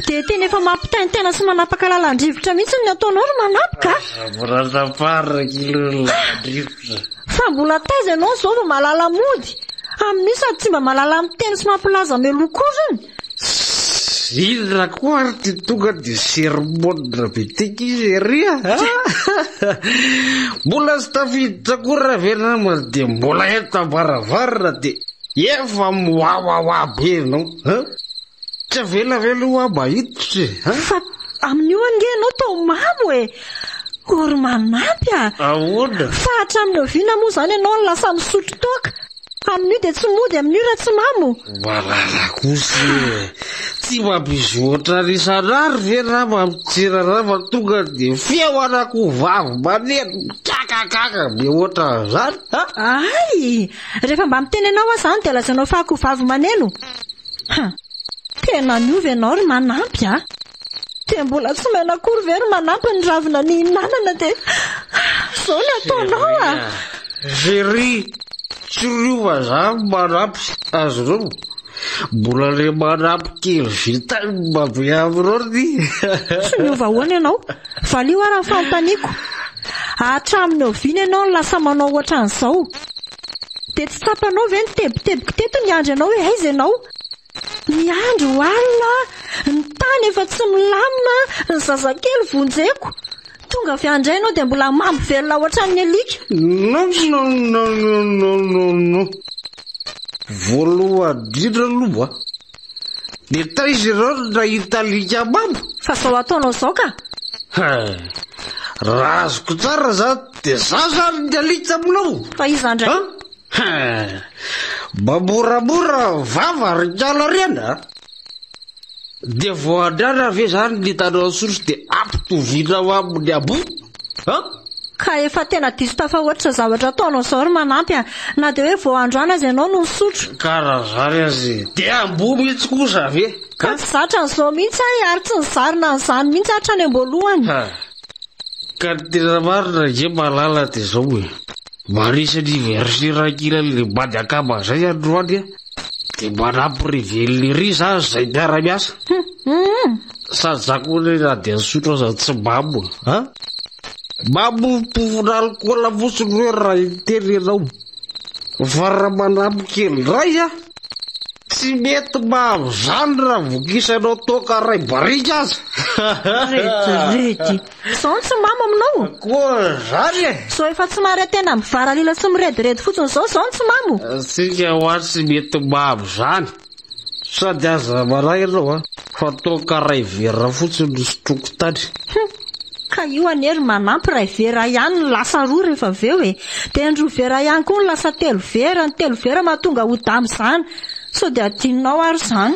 D: dia tena efa mampitaintaina sy manapaka lalandrivotra mihitsy ny ataonao ry manampy ka fa mbola taiza ianao izao fa malala mody amin'io sady tsy mba malala miteny sy mampilaza melokozony
E: ina koa ary ty tonga dia sermonina be tika izy ria mbola sy tafiditra koa raha venama dia mbola etam-baravarana dia efa miwawawa be ianao tsy avelavela ho abahitotry
D: fa amin'io ange ianao tao mamo ory manampy
E: ahoana
D: fa hatramin'ny oviana moa izany ianao no lasa misotro toaka amin'io dia tsy mody amin'io raha tsy mamo
E: malala kosa tsy mampizoatra risanary ve raha mampijerana fa tonga dia fiahoanako vavy maneno kakakaka be ohatra zany
D: ay rehefa mba miteny ianao aho izany dia lazainao fako vavy maneno tena niova ianao ry manampy dia mbola tsy maina akory ve ry manampy ny ravina ny hinanana dia izao ny ataonao
E: Chéri tsy riova zany manampy azonao mbola le manampy kely vita mabe aminao ny
D: tsy niova hoana ianao valio ary ny fanontaniako hatramin'ny oviana ianao no lasa manao ohatran'izao dia tsy tapanao ve ny teboteboka teto ny andro ianao hoe aiza ianao ny andro alina ny tany efa tsy milamina ny zazakely vonjeko tonga avy andray ianao dia mbola mambo velona ohatran'ny alika
E: no voalohany indrindra aloha dia taiza ianao nahita alika mambo
D: fa zao ataonao izao ka
E: raha azoko tsara zany dia za zany ny alika aminao
D: fa iza ndray
E: mba moramora vava rikala rena dia voadrana ave zany ny tanao asotro dia ampitoviana ho amin'ny abo
D: ka efa tena diso tafahoatra zavatra ataonao izao ry manampy na dia hoe vao androana azy ianao no nisotro
E: karaha zany azy dia ambo mihitsy kosa ave
D: ka tsy zatra n'izao mihitsy ary tsy nizarina n'izany mihitsy hatrany am-boalohany
E: ka ny tena marina ge malala dia zao marisany verserakila le bady akamba zay androany dia manampy revely ry zany zay miara-miasa sady zakony na dia nisotro aza tsy mamo mamo mpovona alikola fotsiny hoe raha inteny ianao fa raha manampy kely ray tsy mety mahazany raha vokisanao toka ray barika aza
D: retirety sao tsy mamo aminao
E: koa zany e
D: so efa tsy mary tena mivaralila sy mirediredy fotsiny sao tsy mamo
E: tsika hoa tsy mety mamo zany sady aza maray ianao fa toka ray vera fotsiny sotroko tany
D: ka io anery manampy ray vera ihany ny lasa roa rehefa aveo dia ny roa vera ihany koa ny lasa telo vera ny telo vera mahatonga ho damy izany so dia adinonao ary izany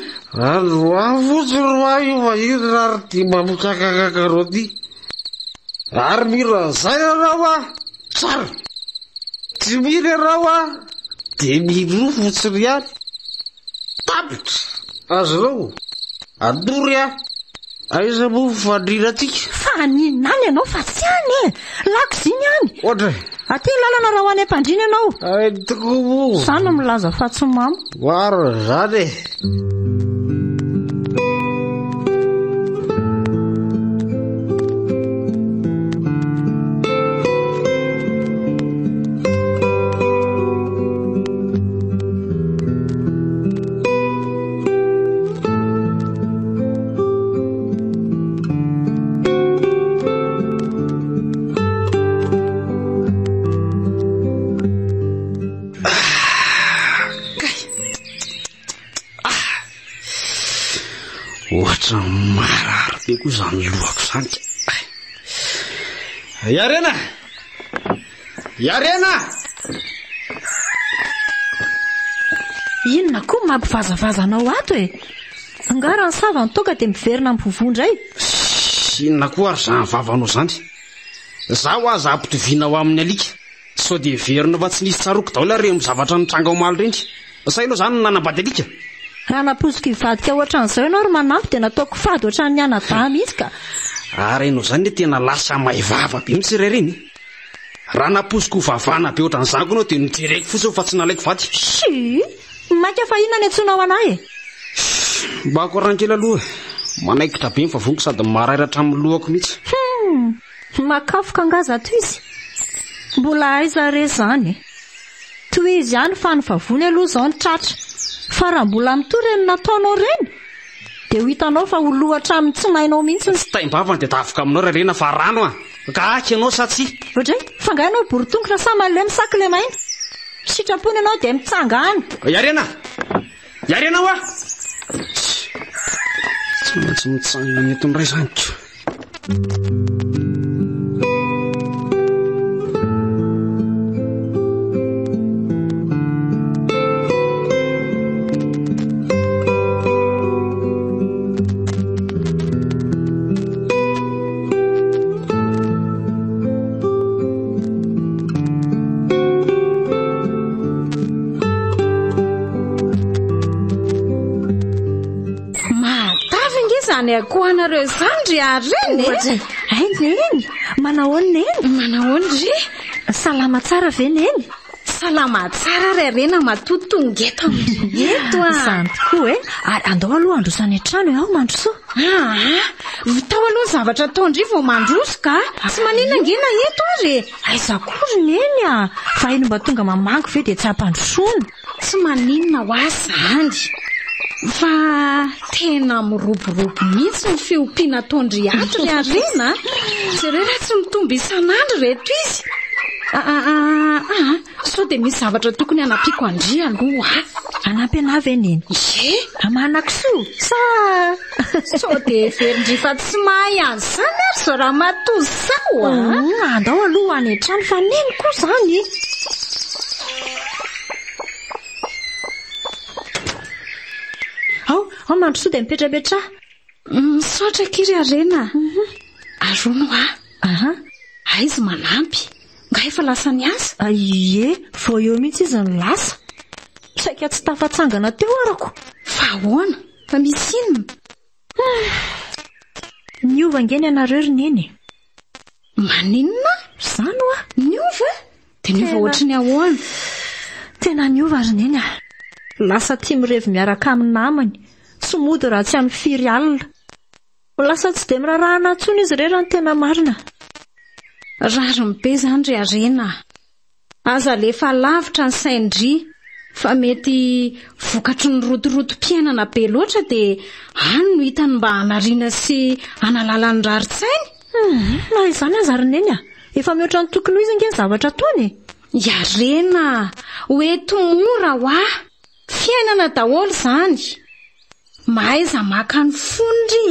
E: roa fotsiny roa io vahiny ary dia mamokakakakarôty ary mira zay ianao tsara tsy mira ianao dia miroa fotsiny ihany tapitra azonao adory aiza moa fandrina atsika
D: fa ninany ianao fa tsy any lakoziny any
E: ohatra
D: aty lalana raha ho any am-pandrina ianao
E: toko moa
D: izany milaza fa tsy mamo
E: maro zany ohatra marary be koa izany lohako izany Yarena
D: inona koa mampivazavazanao ato angara ny savany toka dia miverina mivovondray
E: inona koa ary zany vavanao zany zaho aza ampitovianao amin'ny alika sao dia verina fa tsy nisy tsaroko daholo ary mizavatra nitranga ao maly reny say aloha zany nanambady alika
D: raha naposika hivadika ohatran'izao ianao ary manampy dia nataoko fady ohatran'ny anadamy mihitsy ka
E: ary ianao zany tena lasa maivava be mitsy iray reny raha naposiko vavana be ohatran'izany koa anao dia nijereko fotsiny fa tsy nalaiko vady
D: mainka fa inona ny antsoinao anahy
E: mbako rankely aloha manaikitra be mivavoniko sady marairatra amin'ny lohako mihitsy
D: makafoka angaza to izy mbola aiza re zany toy izy ihany fa nyvavony aloha izao ny tratra fa raha mbola mitoreny nataonao reny dia ho hitanao fa ho lohatra amin'ny tsy mainao mihitsy
E: tsy taimbavana dia tafika aminao raha rena fa rano ka aky ianao sa tsy
D: ohatray fa nga ianao boritongotra sa man'le misaky le maina sitrapony ianao dia mitsanga any
E: yarena hoa tsy maintsy mitsangana mety miray zany ko
A: any akohanareo izany ry areny
D: neny manahoana eny
A: manahoana ry
D: salama tsara ve neny
A: salama tsara ry arena matotongeta eto
D: izany tokoa ary andao aloha androsany trano ao mandroso
A: tao aloha zavatra taondry vao mandroso ka tsy manina ngena eto ary
D: aiza kory neny fa ino mba tonga mamango ve dia tsy ampandrosona
A: tsy maninona ho azy zany fa tena miroborobo mihitsy ny fiompiana taondry ato ry arena jereo raha tsy mitombo isan'andro reto izy sao dia misy zavatra tokony anapiako andry aloha
D: anampy anavy eneny amanakisoa sa
A: sao dia verindry fa tsy mahay any zany ary zao raha matozy sao
D: andao aloha any an-trano fa neny koa zany ao mandrosoa dia mipetrapetra
A: misaotra kiry arena arono aizy manampy nga efa lasa ny asa
D: ie vao eo mihitsy izy ny lasa saika tsy tafatsangana teo arako
A: fa ahoana fa misy inona
D: niova ngeny anareo ry neny
A: maninona
D: zany oa
A: niova dia niova ohatry ny ahoana
D: tena niova ry neny lasa tia mirevy miaraka amin'ny namany tsy mody raha tsy amin'ny firy alina lasa tsy dia mirarahana ntsony izy rera ny tena marina
A: rary mibe zany ry arena aza lefa lavitra ny saindry
C: fa mety vokatry ny rotorotom-piainana be loatra dia any no hitany mba hanariana sy hanalala ny raritsainy.
D: Na izany aza ry neny efa mihoatra ny tokony ho izy nge ny zavatra ataony.
C: Iarena hoe tomora ho fiainana daholo izany. Mahaiza maka ny fondry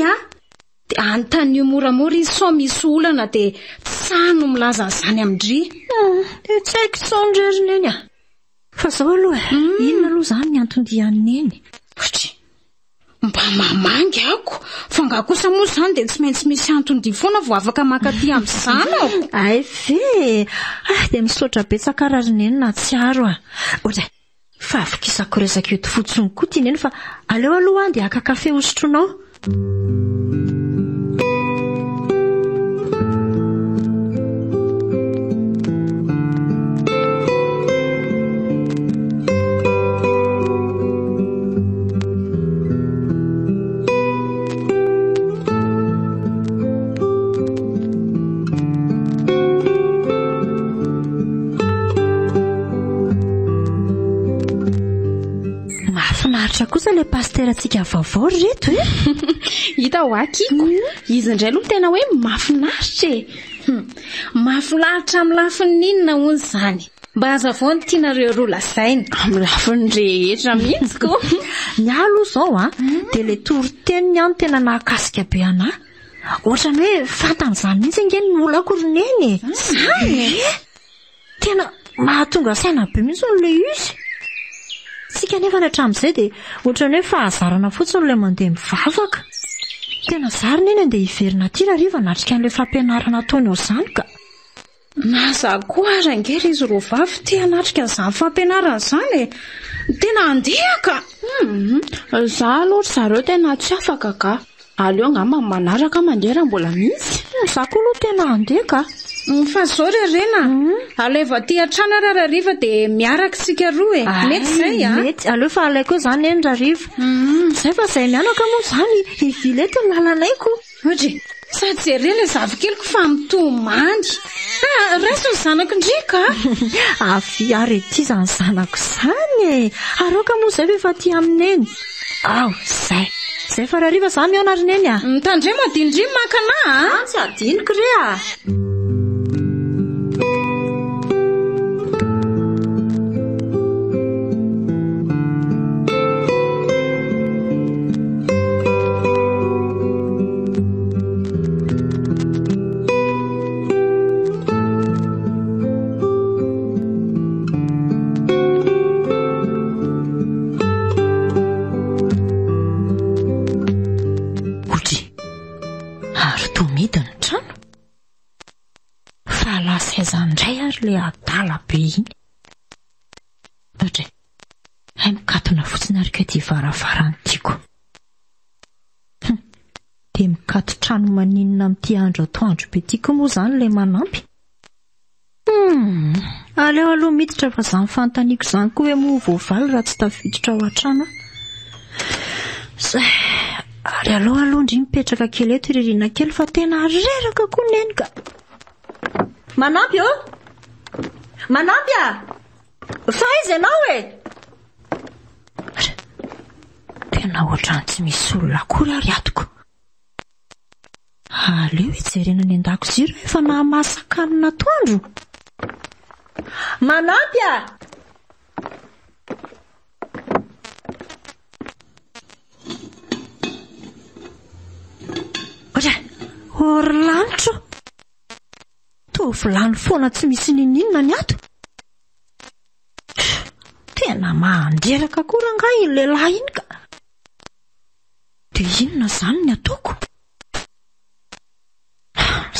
C: dia antanio moramora izy sao misy olana dia tsano milaza n'izany amindry.
D: Tsy haiko tsondry ry neny fa zao aloha inona aloha izany ny antondiany neny?
C: Mba mamangy ako fa nga kosa moa izany dia tsy maintsy misy antondia foana vao afaka makaty amin'izany aho.
D: Ay ve dia misaotra betsaka ry neny na tsiaro ohatra fa afaka isako resaka eto fotsiny koa tia neny fa aleo aloha dia haka kafe hosotronao. Mahafinaritra kosa ilay pasterantsika vaovao reto
C: hita ho akiko izy indray aloha tena hoe mahafinaritra mahafinaritra amin'ny lafiny inona hono izany mba aza vao ny tianareo roa lazaina amin'ny lafiny rehetra mihitsy ko
D: ny aloha izao dia ilay toroteniny any tena nahakasika be anahy ohatrany hoe fantan'izany mihitsy nge ny olako ry neny izany tena mahatonga saina be mihitsy n'ilay izy. Sika nefa ny hatramin'izay dia ohatrany hoe fahazarana fotsiny ilay mandeha mivavaka. Tena zary neny andeha hiverina aty raha riva natrika an'ilay fampianarana ataony ao izany ka.
C: Naza koa rangery izy roa vavy tia natrika an'izany fampianarana izany tena andehaka.
A: Za aloha zareo tena tsy afaka ka. Aleo angamba manaraka mandeha raha mbola misy.
D: Za koa aloha tena andehaka.
C: Fa zao rerena aleva ty atrana raha riva dia miaraka sika roa mety izay
D: mety aleo fa alaiko izany eny raha riva zay fa izay mianaka moa izany ivileto ny lalanaiko
C: ohatra sady jerena zavikeliko fa mitomany raiso ny zanako ndrika
D: avy ary ety izany zanako izany aroka moa izay efa ty aminy eny zay fa raha riva izany miaona ry neny
C: mitandre madindry makana
D: tsy adiniko re izandray ary le adala be iny ohatra hay mikatona fotsiny arika ity varavarany tiako dia mikato trano maninona amin'ity andro atoandro be tiako moa izany ilay manampy aleo aloha miditra fa izany fantaniako izany koa hoe moa voavaly raha tsy tafiditra ao an-trano ary aloha indry mipetraka kely eto iririana kely fa tena reraka koa neny ka. Manampy manampy fa izy ianao tena ohatrany tsy misy olona akory ary atoko. Aleo hijerena ny an-dakozia ireo efa nahamasakanina atoandro. Manampy ory lanitro tovylany foana tsy misy ninina ny ato. Tena mahanderaka koa ranga iny lehilahy iny ka. Dia inona izany ny ataoko?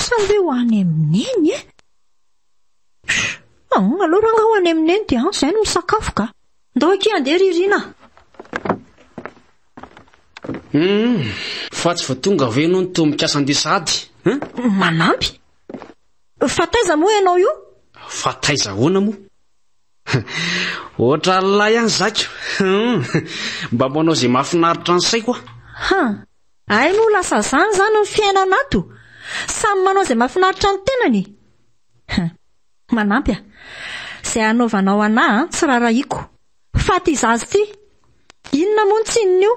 D: Sambe ho any amin'eny aloha ranga ho any amin'eny dia izay no misakafo ka. Ndao aky andeha ririna.
E: Fa tsy voatonga ve ianao ny tombokasa andeha sady
D: Manampy fa taiza moa ianao io?
E: Fa taiza hoana moa? Ohatra lahy ihany zako. Mba manao izay mahafinaritra ny saiko
D: ay moa lasa izany izany ny fiainana ato. Samy manao izay mahafinaritra ny tenany. Manampy izay anaovanao anahy tsy rarahiako fa faty izazy ty. Inona moa ny tsinony io?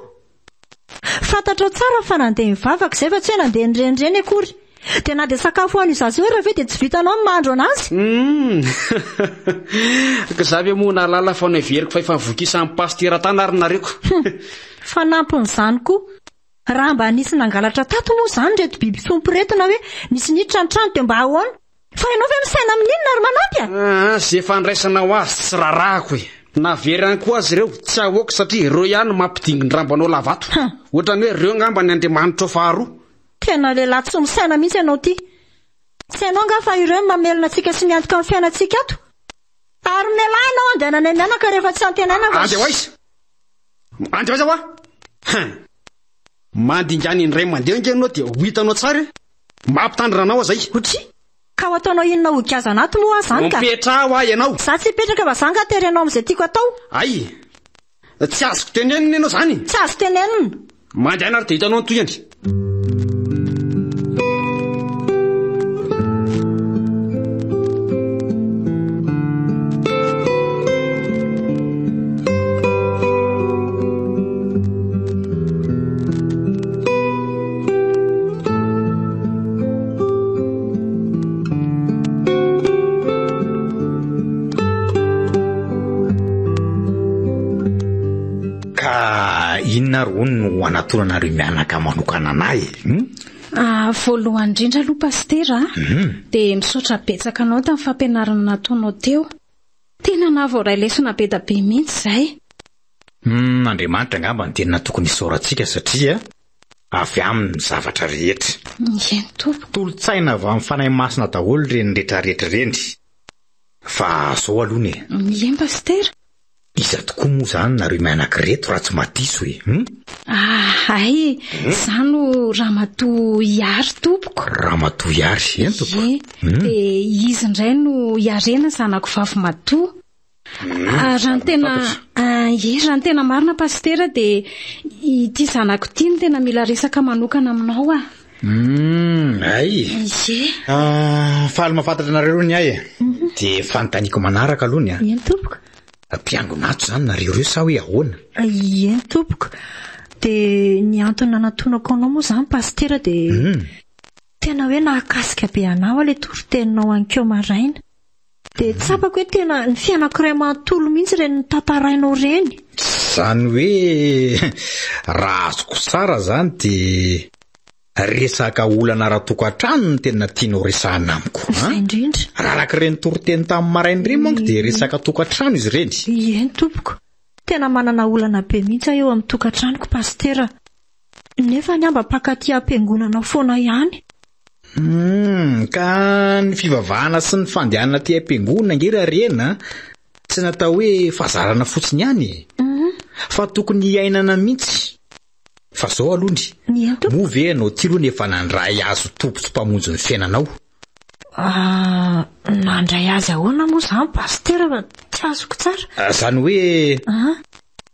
D: Fantatra tsara fa nandeha mivavaka izay fa tsy hoe nandeha nirendreny akory. Dia na dia sakafo hoany izazy hoe raha ve dia tsy vitanao ny mahandro anazy?
E: Ka zavy moa nalala fa no everiko fa efa vokisan'ny pastera tany ary nareko.
D: Fanampin'izany koa. Raha mba nisy nangalatra tato moa izany reto biby sompiretina hoe nisy niditra ny trano dia mba ahoana? Fa ianao ve misaina amin'inona ary manampy a?
E: Izay fandraisana ho azy tsy rarahako e. Naverany koa azy ireo tsy ahoako satria ireo ihany mampidingi-drambanao lavato. Ohatrany hoe ireo ngamba ny Andriamanitra faharoa.
D: Tena lehilahy tsy misaina mihitsy ianao ty. Tsy hainao nga fa ireo mamelona antsika sy miantoka amin'ny fiainantsika ato. Ary mialahy ianao andehanana mianaka rehefa tsy antenana fa.
E: Andeha hoaiza. Andeha hoaiza hoa. Mandingany indray mandeha ngenao dia ho hitanao tsara mampitandrina anao zay.
D: Otry ka ho ataonao inona hogaza anaty moa zany ka?
E: Mipetra ho ahy ianao.
D: Za tsy hipetraka fa zany ka terenao amin'izay tiako atao.
E: Ay, tsy azoko tenenina ianao zany.
D: Tsy azo tenenina.
E: Mandeha ary dia hitanao ny toyany.
B: Inona ro no anatonanareo mianaka manokana anahy?
C: Voalohany indrindra aloha pastera dia misaotra betsaka anao tamin'ny fampianarana nataonao teo. Tena nahavoray lesona be da be mihitsy izay.
B: Andriamanitra angamba ny tena tokony hisaorantsika satria avy amin'ny zavatra rehetra.
C: Eny tompoko.
B: Tolotsaina avy amin'ny fanahy masina daholo reny rehetrarehetra reny. Fa zao aloha
C: eny pastera.
B: Iza tokoa moa zany nareo mianaka reto raha tsy madiso e?
C: Ay, zano Ramatoa Iary tompoko.
B: Ramatoa Iary, eny tompoko.
C: Dia izy indray no Iarena zanako vavy matoa. Raha ny tena marina pastera dia ity zanako ity no tena mila resaka manokana aminao a.
B: Ay. Faly mahafantatra nareo ny ahy dia fanontaniako manaraka aloha ny a.
D: Eny tompoko.
B: Mpiangonato zany nareo ireo sa hoe ahoana?
D: Eny tompoko. Dia ny antony natonako anao moa zany pastera dia tena hoe nahakasika be anao ilay toriteninao an'keo maraina. Dia tsapako hoe tena ny fianankiray manontolo mihitsy ireny tantarainao reny.
B: Zany hoe raha azoko tsara zany dia resaka olana ara-tokantrano ny tena tianao resahana amiko.
D: Indrindra.
B: Raha lak'ireny toriteny tamin'ny maraina ireny manko dia resaka tokantrano izy ireny.
D: Eny tompoko. Tena manana olana be mihitsy eo amin'ny tokantranoko pastera. Nefa ny amba mpakaty am-piangonana foana ihany.
B: Ka ny fivavahana sy ny fandehanana ty am-piangonana ngira rena tsy natao hoe fazarana fotsiny ihany. Fa tokony iainana mihitsy. Fa zao alony. Moa ve anao ty aloha nefa nandray azo tompo tsy mpamonjy ny fiainanao?
D: Nandray azy ahoana moa zany pastera fa tsy azoko tsara.
B: Zany hoe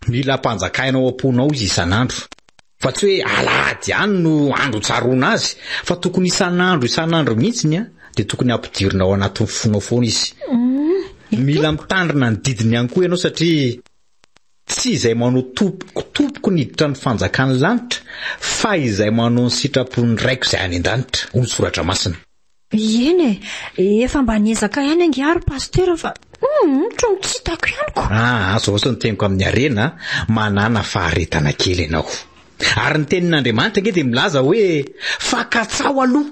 B: mila mpanjakainao am-ponao izy isan'andro. Fa tsy hoe alahady ihany no andro tsaroana azy, fa tokony isan'andro mihitsiny dia tokony ampidirinao anatin'ny fonao foana izy. Mila mitandrina ny didiny ihany koa ianao satria tsy izay manao tompoko niditra ny fanjakany lanitra fa izay manao ny sitrapony raiko izay any an-danitra. Hoy ny soratra masina.
D: Eny efa mba niezaka ihany angiary pastera fa trano tsy hitako ihany ko.
B: Zao ny teniko amin'ny Arena manana faharetana kely ianao. Ary ny tenin'Andriamanitra nge dia milaza hoe fakatsao aloha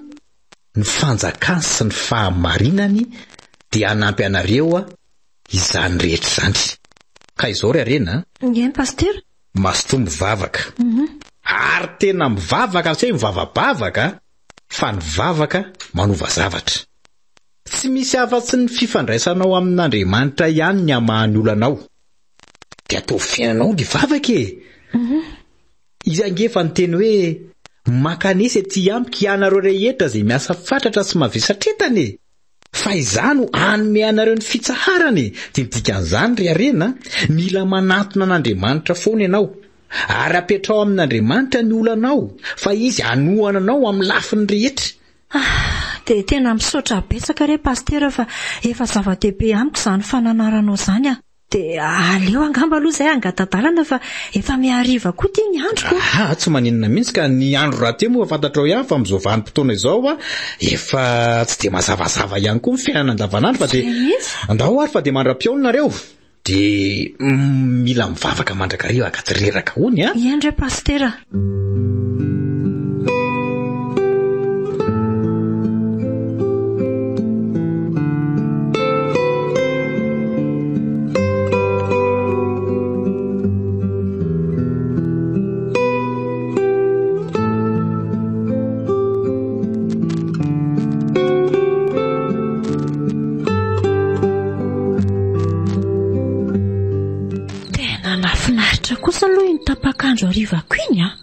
B: ny fanjakany sy ny fahamarinany dia hanampy anareo izany rehetra izany. Ka izao ry Arena.
D: Eny pastera.
B: Masotoa mivavaka. Ary tena mivavaka tsy hoe mivavabavaka fa ny vavaka manova zavatra. Tsy misy afa-tsy ny fifandraisanao amin'Andriamanitra ihany ny hamahany olanao. Dia atao fiainanao ny vavaka e. Izy angefa ny teny hoe makanesa ety amiko ianareo rehetra izay miasa fatratra sy mavesatretany. Fa izany hanome anareo ny fitsaharany. Dia dikan'izany ry Arena mila manatona an'Andriamanitra foana ianao. Ary apetrao amin'Andriamanitra ny olanao fa izy hanohana anao amin'ny lafiny rehetra.
D: Dia tena misaotra betsaka re pastera fa efa zava-dehibe amiko izany fananaranao izany dia aleo angamba aloha izay angadadalana fa efa miariva koa tia ny androko.
B: Tsy maninona mihitsy ka ny andro raha te moa fantatrao ihany fa amin'izao vanim-potoana izao efa tsy dia mazavazava ihany koa ny fiainana andavanandro fa dia andao ary fa dia mandra-piaonareo dia mila mivavaka mandrakariva ka tsy reraka hony a.
D: Iandre pastera. Kosa aloha ny tapakandro arivako iny a.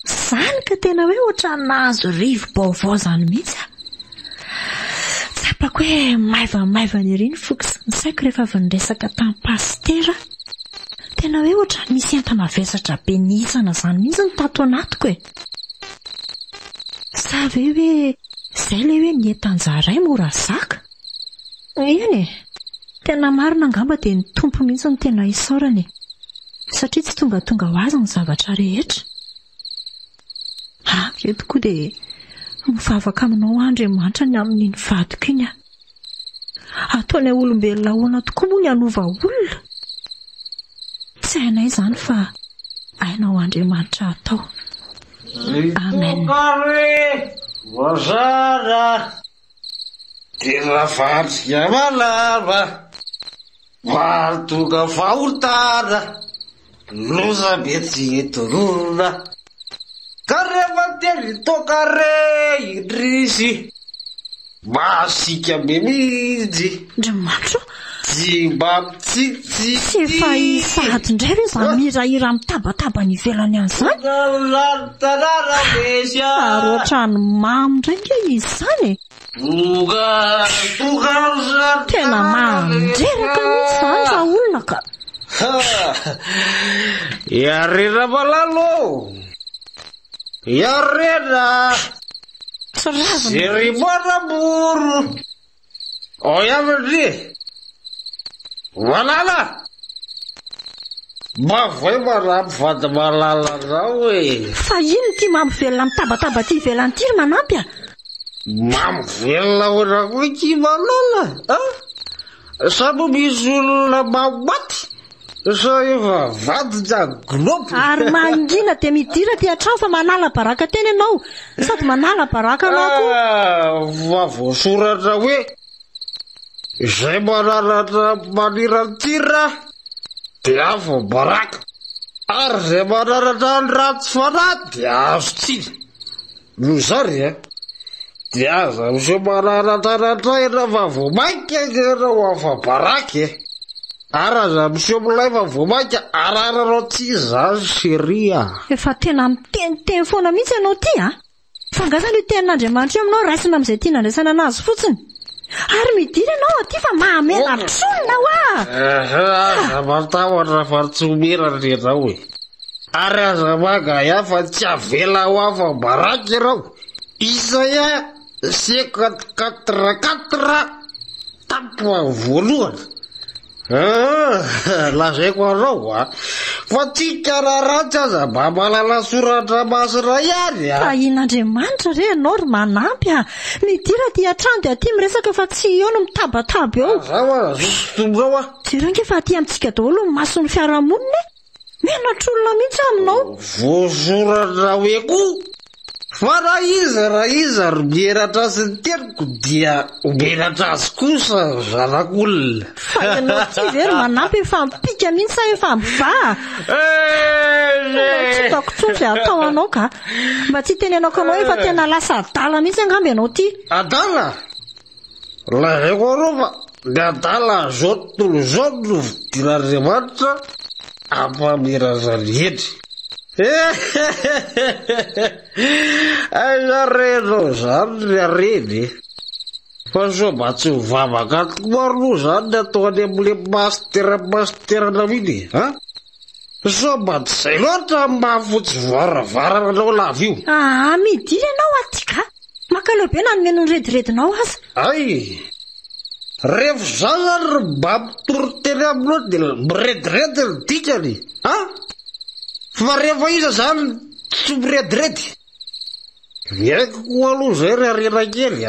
D: Zany ka tena hoe ohatran nahazo rivo baovao zany mihitsy. Tsapako hoe maivamaivany ery ny fokisy ny saiko rehefa avy niresaka tamin'ny pastera. Tena hoe ohatran misy entana vesatra be niisana zany mihitsy ny tato anatiko e. Sa ve hoe izay le hoe ny entan-jaray mora zaka? Eny e, tena marina angamba dia ny tompo mihitsy ny tena isaorany e. Satria tsy tonga ho azy ny zavatra rehetra. Eto koa dia mivavaka aminao Andriamanitra ny amin'iny vadiko iny a. Ataony olombelona ahoana tokoa moa ny hanova olona. Tsy hainay izany fa hainao Andriamanitra atao. Amen.
E: Wazara tena vatsika malava vartuka faultara loza betsy etorona kareva teri tokare idrisi masika bemiji
D: Andriamanitra
E: Zimbabwe
D: efa sahady indray hoe izany mihirahira mitabataba ny ivelany an'izany. Arotrany mamy indray nge izy izany e. Tena mandreraka mihitsy izany fa olona ka.
E: Yarena malalo yarena Serimana buru oyamri Walala Mavay marab fata malala rawe
D: Fa ino ty mampivelona mitabataba ty ivelany ty ry manampy a?
E: Mampivelona ora koa ty malala Sabo misy olona mamoaty Sa efa vady ja globo
D: Ary mangina dia midira ty an-trano fa manala baraka teny ianao sady manala baraka anao koa
E: Fa voasoratra hoe Izay manaratra maniran-tira dia avo baraka ary izay manaratra ny ratsy fanahy dia azo tsiny noho izany dia aza miseho manaratra natraina fa vao mainka anao afa baraka ary aza miseho milay fa vao mainka araranao tsy zany seria
D: efa tena miteniteny foana mihitsy ianao ty fangazany io tenin'Andriamanitra io aminao raisina amin'izay tia nandraisana anazy fotsiny Ary midira ianao aty fa mahamena trolona
E: Aza matahotra fa tsy omerana ianao e. Ary aza manga fa tsy avela ho afa baraka ianao. Isaia 54 tapoa voalohany. Lazaiko anao fa tsy kararatsy aza mba malala soratra masina ihany
D: Fa in'Andriamanitra re ianao ry manampy midira ty an-trano dia aty miresaka fa tsy eo no mitabataba eo Jiro ange fa aty amintsika daholo ny mason'ny fiarahamonina menatr'olona mihitsy aminao
E: Voasoratra hoe koa fa raha iza ry mieratra azy ny teniko dia omenatra azy kosa zanak'olona
D: Fa ianao ty very manampy efa mipika mihitsy sa efa mivaha Tsy takotsofy atao anao ka mba tsy tenenako anao efa tena lasa adala mihitsy angamba ianao ty
E: Adala? Lazaiko anao fa ny adala zao tontolo zao no vidiran'Andriamanitra ampamirana rehetra Azarenao zany ry areny fa so mba tsy mivavaka maro zany nataony amin'le masterana iny so mba tsy zay loatra mahafotsy varavarana anao lava io
D: midira ianao aty ka Makaleo be nanomen'ny rediredinao aza
E: Ay, rehefa zany zany ry baby torotely aminao de mirediredy ny dikany fa rehefa iza zany tsy mirediredy miaiko koa aloha zay ry arena kely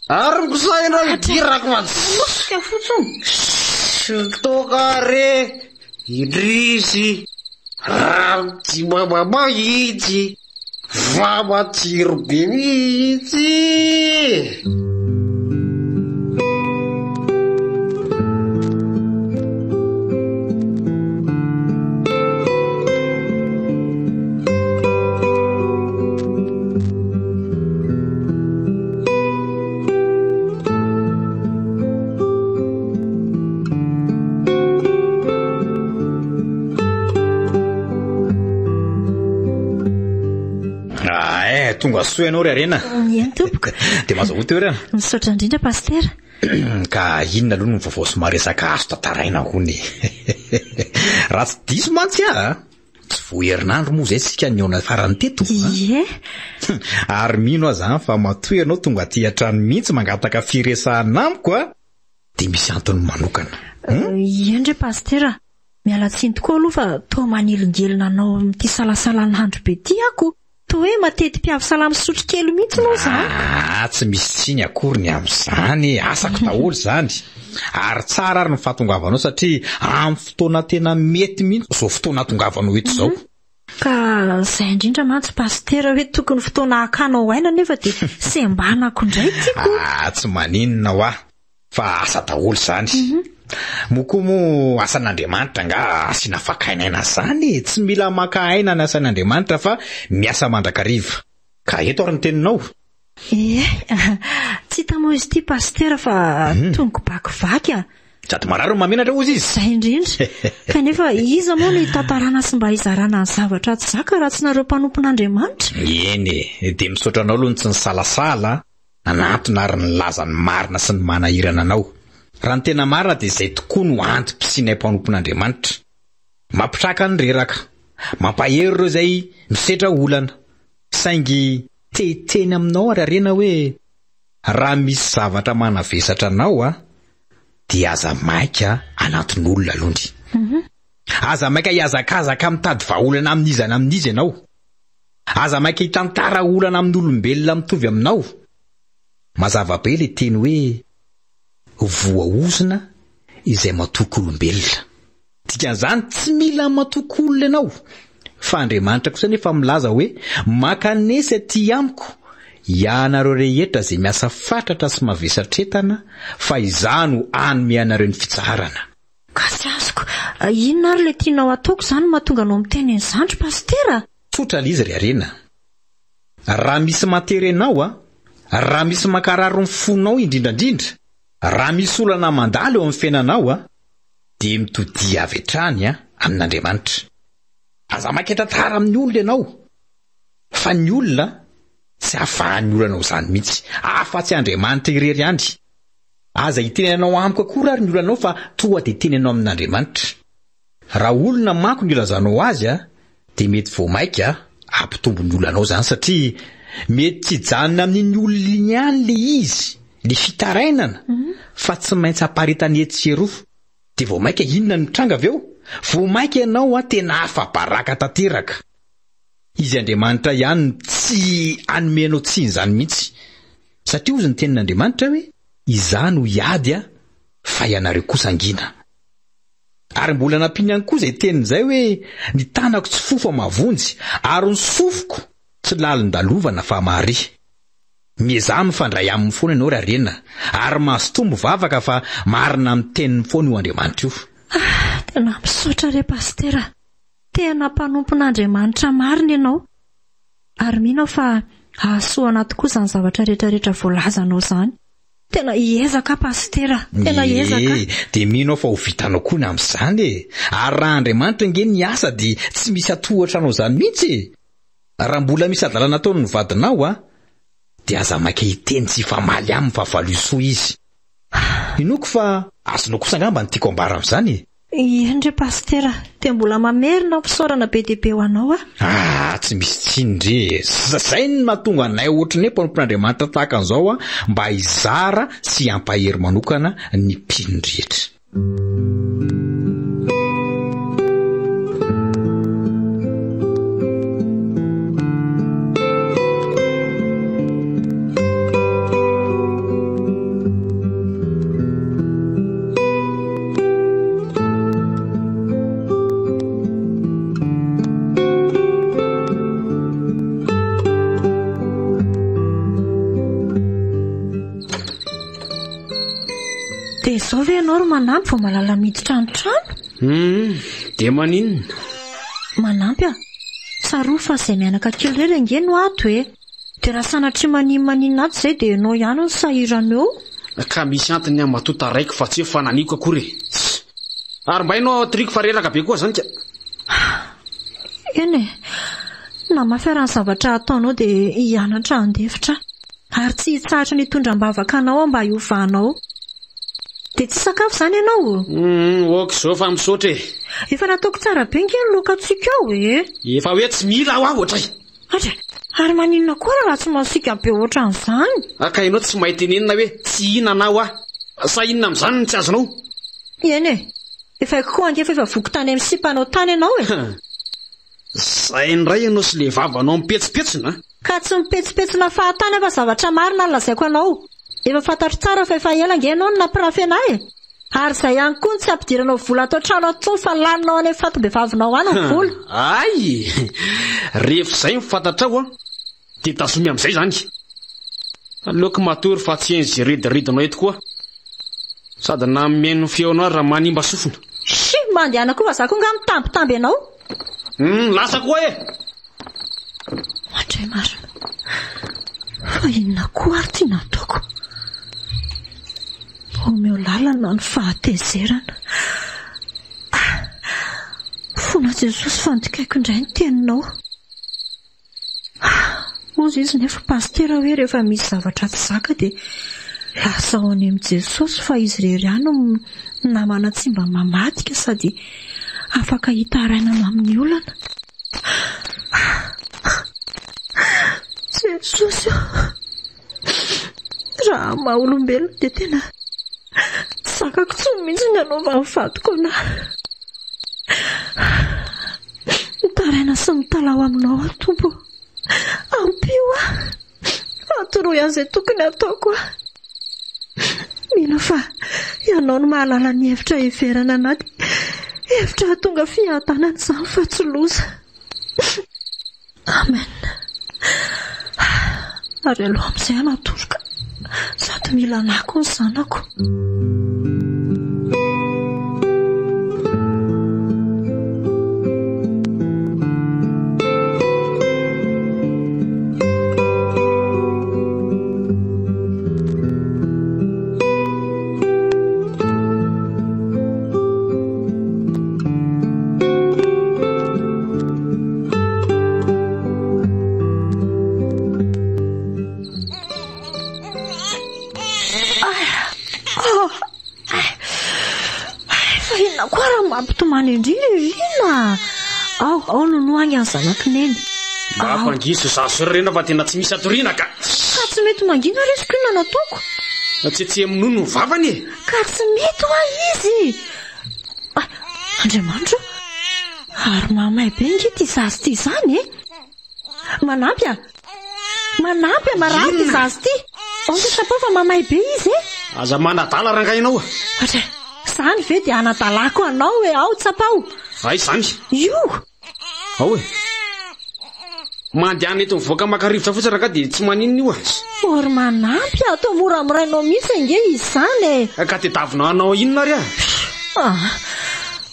E: ary misaina midirako matsika fotsiny toka re Idrisy ramty mamama itsy va matsiro be mihitsy.
B: Tonga soa ianao ry arena.
D: Eny tompoko.
B: De mazao toerana.
D: Misaotra indrindra pastera.
B: Ka inona aloha no vaovao somary resaka azo tantaraina hony. Raha tsy diso mantsy tsy vo herinandro moa zay sika niona farany teto.
D: Ie.
B: Ary mino aza fa matoy ianao tonga aty an-trano mihitsy mangataka firesahana amiko de misy antony manokana.
D: Endre pastera. Miala tsiny tokoa aloha fa toa manelongelona anao amin'ity salasalan'andro be ty ako. To hoe matety mpiavo salamy sotro kely mihitsy moa zany.
B: Tsy misy tsiny akory ny amin'izany, asako daholo zany. Ary tsara ary ny fahatongavanao satria amin'ny fotoana tena mety mihitsy zao fotoana hatongavanao eto zao.
D: Ka zay indrindra mantsy pastera hoe tokony fotoana akanao aina nefa de sembanako indray tiako.
B: Tsy maninona ho fa asa daholo zany. Mokomo asan'Andriamanitra nga asiana fakainaina zany, tsy mila maka aina ny asan'Andriamanitra fa miasa mandrakariva. Ka eto ary ny teninao.
D: Tsy tamoa izy ty pastera fa tongo bakivaky
B: Sady marary mamenatra ozy izy.
D: Zay indrindra. Kanefa iza moa ny tantarana sy mba hizarana ny zavatra tsy zaka raha tsy nareo mpanompon'Andriamanitra.
B: Eny, de misaotra anao aloha ny tsy ny salasala, anatona ary ny lazany marina sy ny manahirana anao. Raha ny tena marina de izay tokoa no antom-pisinay mpanompon'Andriamanitra. Mampitraka ny reraka, mampahery ireo izay misetra olana, saingy teteny aminao ary arena hoe raha misy zavatra manavesatra anao dia aza maika anatin'olona alony. Aza maika hiazakazaka mitady vahaolana amin'izy ianao. Aza maika hitantara olana amin'olombelona mitovy aminao. Mazava be le teny hoe voaozina izay matoky olombelona. Dikan'izany tsy mila matoky olona ianao, fa Andriamanitra kosa nefa milaza hoe makanesa aty amiko ianareo rehetra izay miasa fatratra sy mavesatretana, fa izano anome anareo ny fitsarana.
D: Kasi azoko, inona ary le tianao ataoko zany mahatonga anao miteny an'izany pastera?
B: Tsotra l'izy ry arena. Raha misy materenao raha misy makarary ny fonao indrindrandrindra, raha misy olana mandalo eo amin'ny fiainanao de mitodi avy hatrany amin'Andriamanitra. Aza manketa tara amin'ny olona ianao, fa ny olona tsy ahafahan'ny olanao zany mihitsy, afa-tsy Andriamanitra irery andry. Aza itenenanao amiko akory ary ny olanao fa toa de tenenao amin'Andriamanitra. Raha olona manko ny ilazanao azy de mety vao maika ampitombo ny olanao zany, satria mety tsy janona amin'iny olona iny ihany le izy, le fitarainana, fa tsy maintsy aparitany etseroa. De vao maika inona ny tranga avy eo? Vao maika ianao tena afa-baraka tanteraka. Izy Andriamanitra ihany tsy anomenao tsiny zany mihitsy, satria ozy ny tenin'Andriamanitra hoe izany ho iady fa ianareo kosa angina. Ary mbola nampiany ihany koa izay tenin'izay hoe ny tanako tsy fofo mavonjy ary ny sofoko tsy lalin-dalovana fa mary. Miezah mifandray aminy foana ianao ry arena, ary mahazotombo vavaka fa marina amin'ny teniny foana io Andriamanitra io.
D: Tena misaotra re pastera. Tena mpanompon'Andriamanitra marina ianao. Ary mino fa ahasoana tokoa izany zavatra rehetrarehetra voalazanao zany. Tena hiezaka pastera, tena hiezaka.
B: De mino fa ho vitanao koa ny amin'izany. Ary raha Andriamanitra nge ny asa de tsy misy atohatra anao zany mihitsy. Raha mbola misy adalana ataony ny vadinao de aza maika hiteny tsy famaly aminy fa valosoa izy. Inoko fa azonao kosa angamba ny tiako ambara amin'izany.
D: Endry pastera, dia mbola mamerina mpisaorana be dia be ho anao
B: tsy misy tsindre. Zay ny mahatonga anay ohatrany mpampian'Andriamanitra tahaka an'izao mba hizara sy hampahery manokana ny mpinondrehetra.
D: Dia izao ve ianao ro manampy vao malala miditra trano?
E: Dia maninona?
D: Manampy Tsaroa fa izay mianaka kely irery ange no ato dia raha sanatria maninona ato izay dia ianao ihany no sahirana eo.
E: Ka misy antony amin'ny matota raiky fa tsy hoe fananiko akory. Ary mba hainao triko fa reraka be koa zany ka.
D: Eny na mahafiarany zavatra ataonao dia hianatra handefitra ary tsy hitsahatra ny tondram-bavaka anao mba hiovanao. Dia tsy sakafo izany ianao?
E: Ok izao fa misaotra e.
D: Efa nataoko tsara be ngely lokantsika ao
E: Efa hoe tsy mila aho ohatray.
D: Ary maninona koa raha tsy masika be ohatran'izany?
E: Ka ianao tsy mahita nenina hoe tsy hihinanao sa inona amin'izany no tsy azonao?
D: Eny efa koa ange efa voky tany amin'ny sipanao tany ianao
E: Zay indray ianao sy le vavanao mipetsipetsina.
D: Ka tsy mipetsipetsina fahatany fa zavatra marina lazaiko anao. Efa fantatro tsara fa efa ela nge ianao no nampirafy anahy ary izay ihany koa ny tsy ampidiranao vola atao trano atso fa laninao any fato-bevavinao any ny vola.
E: Ay, rehefa izay mifantatrao dia tazomy amin'izay zany. Aleoko matory fa tsy enzy ridiridinao eto koa sady na meno feonao raha manimba sofina.
D: Mandehana koa fa za koa nga mitambitamby ianao.
E: Lasa koa
D: Matray marina fa inona koa ary tiana ataoko? Omeo lalana ny fahatezerana. Fona Jesosy fandikaiko indray ny teninao. Ozy izy nefa pastera hoe rehefa misy zavatra tsy zaka dia lasa ao any amin'ny Jesosy fa izy rery ihany no namana tsy mba mamadika sady afaka hitarainana amin'ny olana. Jesosy raha maha-olombelona dia tena sakako tsy mihitsy ny anaovany vadiko anahy. Mitaraina sy mitalao aminao Tompo. Ampio atoroy an'izay tokony ataoko. Mila fa ianao no mahalala ny hevitra hiverana anaty hevitra hatonga fiadanana izany fa tsy loza. Amen. Ary aloha amin'izay anatoroka sady mila anako ny zanako. Mampitomany indrina ao nonoagny any zanako neny.
E: Mampangiso zasorena fa tena tsy misy atoriana ka
D: tsy mety mangina resiko ina nataoko.
E: Tsy minono ny vavany
D: ka tsy mety ho izy. Andriamanitra ary mamay be nge ty zazy ty zany manampy marary ty zazy ty. Onge sapao fa mamay be izy
E: aza manadala rangainao
D: Zany ve dia anadalako anao hoe ao tsapao.
E: Ay zany
D: io
E: ao mandehana eto mivoaka makarivotra fotsiny raha ka dia tsy maninona io
D: Or manampy atao moramorainao mihitsy nge izy zany
E: ka dia tavina anao inona ry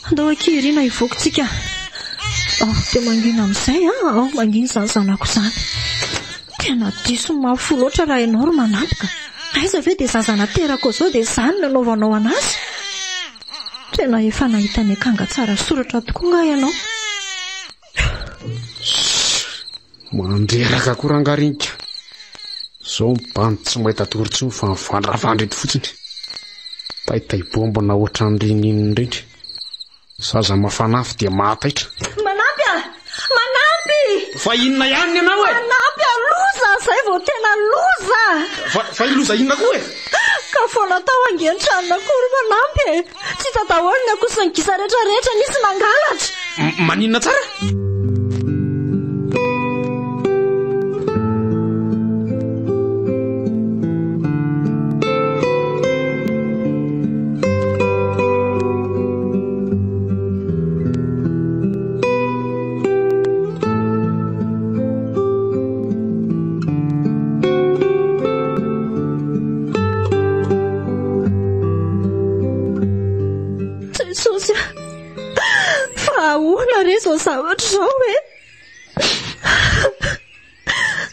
D: andao akirina hivoakotsika. Dia mangina amin'izay mangina izany zanako izany. Tena diso mafy loatra raha ianao ro manampy ka aiza ve dia zazana terako izao dia izany nanaovanao anazy. Tena efa nahita ny akanga tsara soratra tokoa nga ianao.
E: Mandreraka koa rangarinika izao mibany tsy mahita torytsy fa mivandravandra eto fotsiny. Taitaibombana ohatran'ireny indrindra. Zaza mafanafy dia mataitra.
D: Manampy a! Manampy!
E: Fa inona ihany ianao e?
D: Manampy a, loza zay vao tena loza.
E: Fa iloza inona koa e?
D: Ka foana tao angen-tranona kory manampy e. Tsy hita daholo ny akoso ny gisa rehetrarehetra nisy nangalatra.
E: Maninona tsara?
D: Zao zavatra zao hoe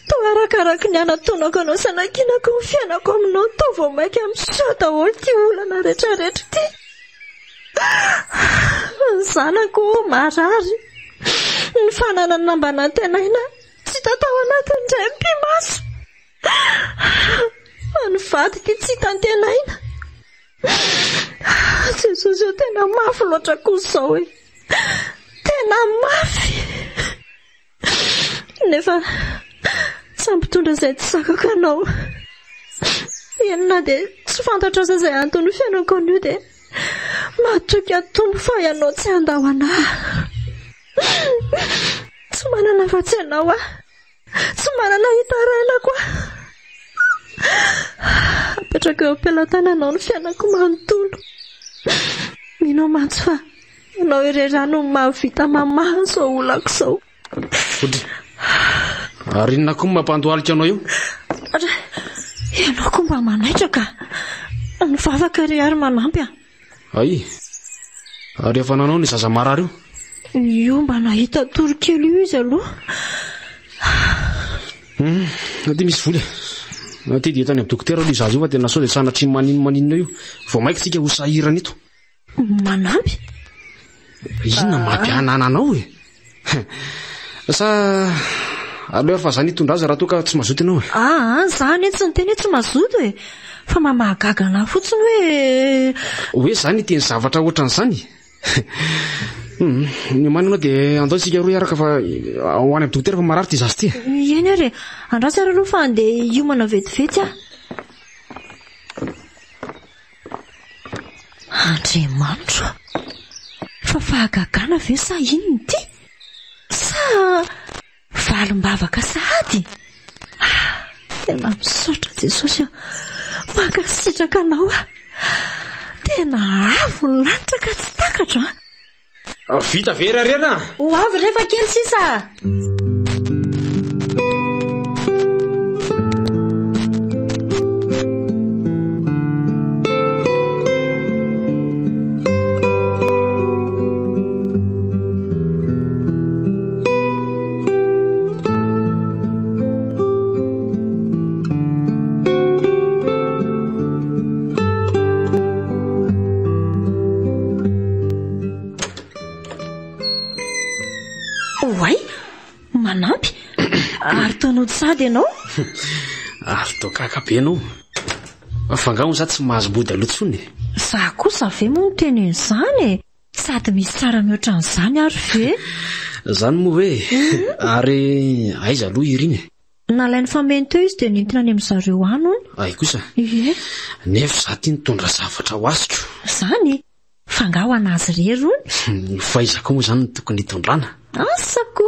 D: toa arakaraka ny anatonako anao sanakinako ny fiainako aminao tao vao mainka misoa daholo ty olana rehetrarehetra ty. Ny zanako marary, ny fananany nambanantenaina tsy tatao anatin'izay mpimaso, ny vadiko tsy tantenaina. Jesosy io tena mafy loatra kosa zao e, tena mafy. Nefa sampitondra izay tsy sakako anao. Enina dia tsy fantatra aza izay antony fiainako an'io dia mahatroka tombo fa ianao tsy handao anahy. Tsy manana afa-tsy ianao aho, tsy manana hitaraina koa. Apetraka eo am-pelantananao ny fiainako manontolo. Mino mantsy fa ianao irerano ny mahavita mamaha izao olako izao.
E: Fody, ary inona koa mampandohalika anao io?
D: Ianao koa mba manaitraka, ny vavaka ry ary manampy a.
E: Ay, ary efa nanao ny zaza marary io?
D: Io mba nahita torokely io izy aloha.
E: Ty misy voly. Ty dia tany amin'ny dokotera aloha zaza io fa tena sao dia sanatry maninona io. Vao maika tsika ho sahirana ito.
D: Manampy?
E: Inona mampianana anao e? Sa aleo fa zany hitondra azy raha toa ka tsy mazoto ianao e?
D: Zany tsy niteny tsy mazoto e. Fa mamahagaga anahy fotsiny
E: hoe zany teny zavatra ohatran'izany. Ny manana dia andao tsika roa iaraka fa ho any amin'ny dokotera fa marary ty zaza ty.
D: Eny ary andrasy ary aloha fa andeha hiomana vetivety aho. Andriamanitra, fa fahagagana ve sa inona ty? Sa valim-bavaka sahady? Tena misaotra Jesosy aho, mankasitraka anao aho. Tena avo ny lanitra ka tsy takatra.
E: Vita vera rena?
D: Ho avy rehefa kely sisa. Manampy, ary taonao sady ianao?
E: Ary tao kakabe ianao. Fangahony za tsy mahazo-body aloha tsony.
D: Za kosa ve moa no tenen'izany e? Sady misy tsara mihoatra an'izany ary ve?
E: Zany moa hoe, ary aiza aloha iriny e?
D: Nalainy fameno teo izy dia nintina any amin'izareo any hono.
E: Ay kosa?
D: Ie.
E: Nefa za tia nitondra zavatra ho asitro.
D: Zany? Fangaho anazy rery hono?
E: Fahaizako moa zany no tokony hitondrana.
D: Asako.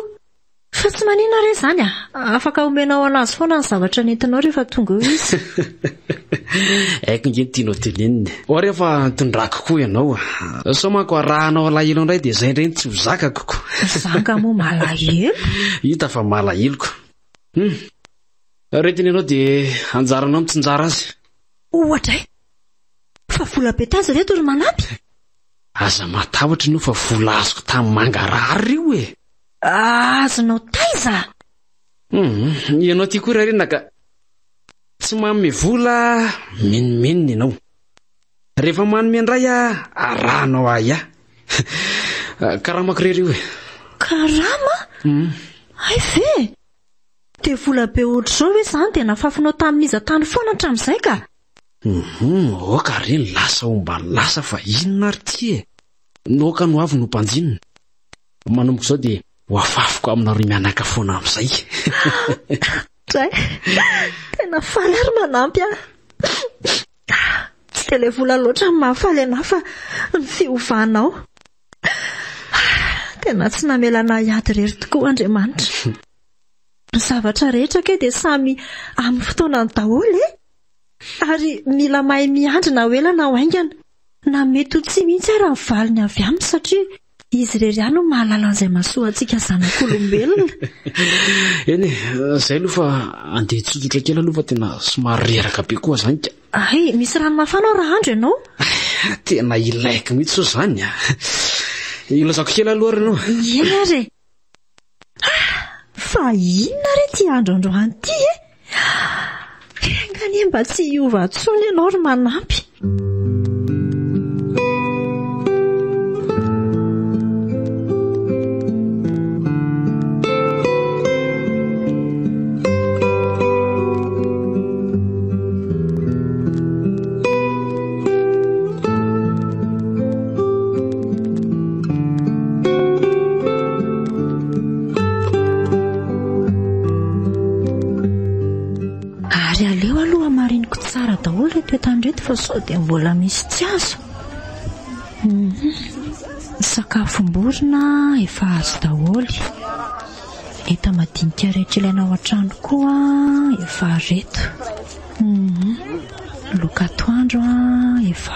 D: Fa tsy manina re zany afaka omenao anazy foana ny zavatra nentinao rehefa tonga eo izy.
E: Aiko nge tianao teneniny. O rehefa tondrako koa ianao. Sao manko arahanao alahelo indray dia izay indray tsy ho zakako.
D: Zanga moa malahelo.
E: Hita fa malaheloko. Retiny ianao dia anjaranao mitsinjara azy.
D: Ohatra e? Fa vola be tazy reto ry manampy?
E: Aza matahotra no fa vola azoko tamin'ny mangarary io e.
D: Azonao taiza?
E: Ianao ty koa rarina ka tsy manome vola menimenina ianao. Rehefa manome indray arahanao ahy karamako rery io e.
D: Karama? Ay ve? Dia vola be ohatr'izao hoe zany dia nafafinao tamin'iza tany foana hatramin'izay ka?
E: Oka reny lasa omba lasa fa inona ary ty e. noka no avy no mpanjinina manomboka izao dia hoafafoko aminareo mianaka foana amin'izay
D: dray tena faly ary manampy tsy dia ilay vola loatra ny mahafaly anao fa ny fiovanao tena tsy namelana hiady rery tokoa Andriamanitra. Ny zavatra rehetra ke dia samy amin'ny fotoanany daholo ary mila mahay miandrina ho ela na ho haingana na mety ho tsy mihitsy raha valiny avy aminy satria izy rery ihany no mahalala an'izay mahasoa antsika zanak'olombelona.
E: Eny izay aloha fa andeha tsotsotra kely aloha fa tena somary reraka be koa zany ka.
D: Ay, misy rano mafana ao raha andro ianao?
E: Tena ilaiko mihitsy so zany ilazako kely aloha ary ianao.
D: Eny ary fa inona re ty androandroany ty engany mba tsy hiova ntsony ianao ry manampy. Toetandreto fa sao dia mbola misy tsy azo. Sakafom-borona efa azo daholo. Eta madinika rehetra ilaina ao an-trano koa efa reto. Loka atoandro efa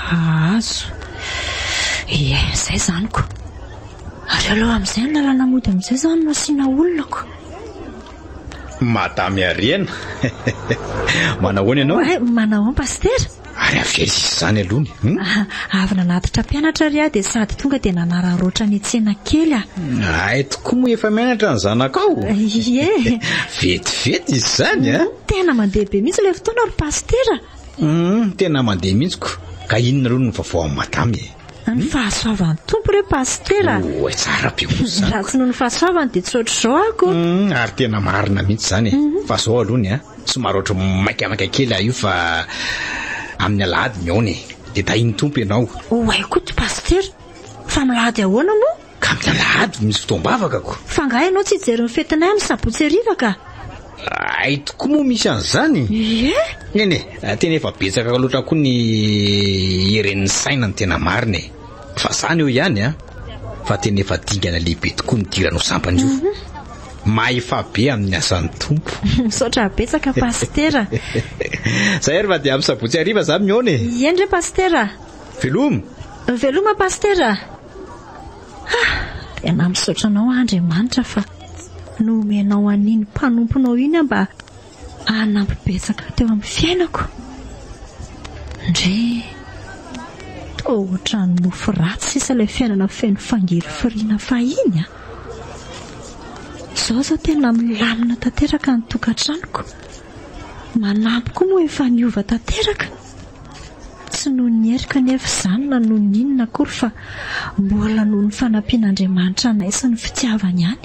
D: azo. Izay zaniko. Ary aloha amin'izay ny lalana mody amin'izay zany no asiana olonako.
B: Madame Ariana. Manahoana ianao?
D: Manao pasteur.
B: Ary avery sisy zany alohany.
D: Avy nanatitra mpianatra ry dia sady tonga dia nanararoatra ny tsena kely
B: Ay tokoa moa efa mianatra ny zanakao. Vetivety izy zany
D: Tena mandeha be mihitsy ilay fotoana ry pasteur.
B: Tena mandeha mihitsy ka inona aloha no vaovao amin'ny madame?
D: Ny fahasoavan'ny tompo re pasteur.
B: Tsara be moa
D: raha tsy noho ny fahasoavany dia tsy ohatr'izao ako.
B: Ary tena marina mihitsy zany fa zao alohany somary ohatry maikamaka kely io fa amin'ny alahady miaony dia tahiny tompo ianao.
D: Ay koa ty pasteur fa milahady ahoana moa?
B: Ka amin'ny alahady misy fotoam-bavaka ko.
D: Fa nga ianao tsy hijery ny fetinay amin'ny sabotsy hariva ka?
B: Ay tokoa moa misy an'izany. Eny tena efa betsaka loatra koa ny heren'ny saina ny tena marina fa zany eo ihany fa tena efa dingana lehibe tokoa ny dirano sampany io. Maefa be amin'ny asan'ny tompo.
D: Misaotra betsaka pasteur.
B: Zay ary fa dia amin'ny sabotsy hariva za miaony.
D: Eny re pasteur.
B: Veloma
D: pasteur. Tena misaotra anao Andriamanitra fa nomenao an'iny mpanomponao iny mba hanampy betsaka teo amin'ny fiainako. Ndre ohatra ny nofo ratsy sisa ilay fiainana feno fangiry firiana fahiny izao zao tena milamina tanteraka ny tokantranoko. Manampy koa moa efa niova tanteraka. Tsy noho ny erika nefa izany na noho ny inona akory fa mbola noho ny fanampian'Andriamanitra anay sy ny fitiavany ihany.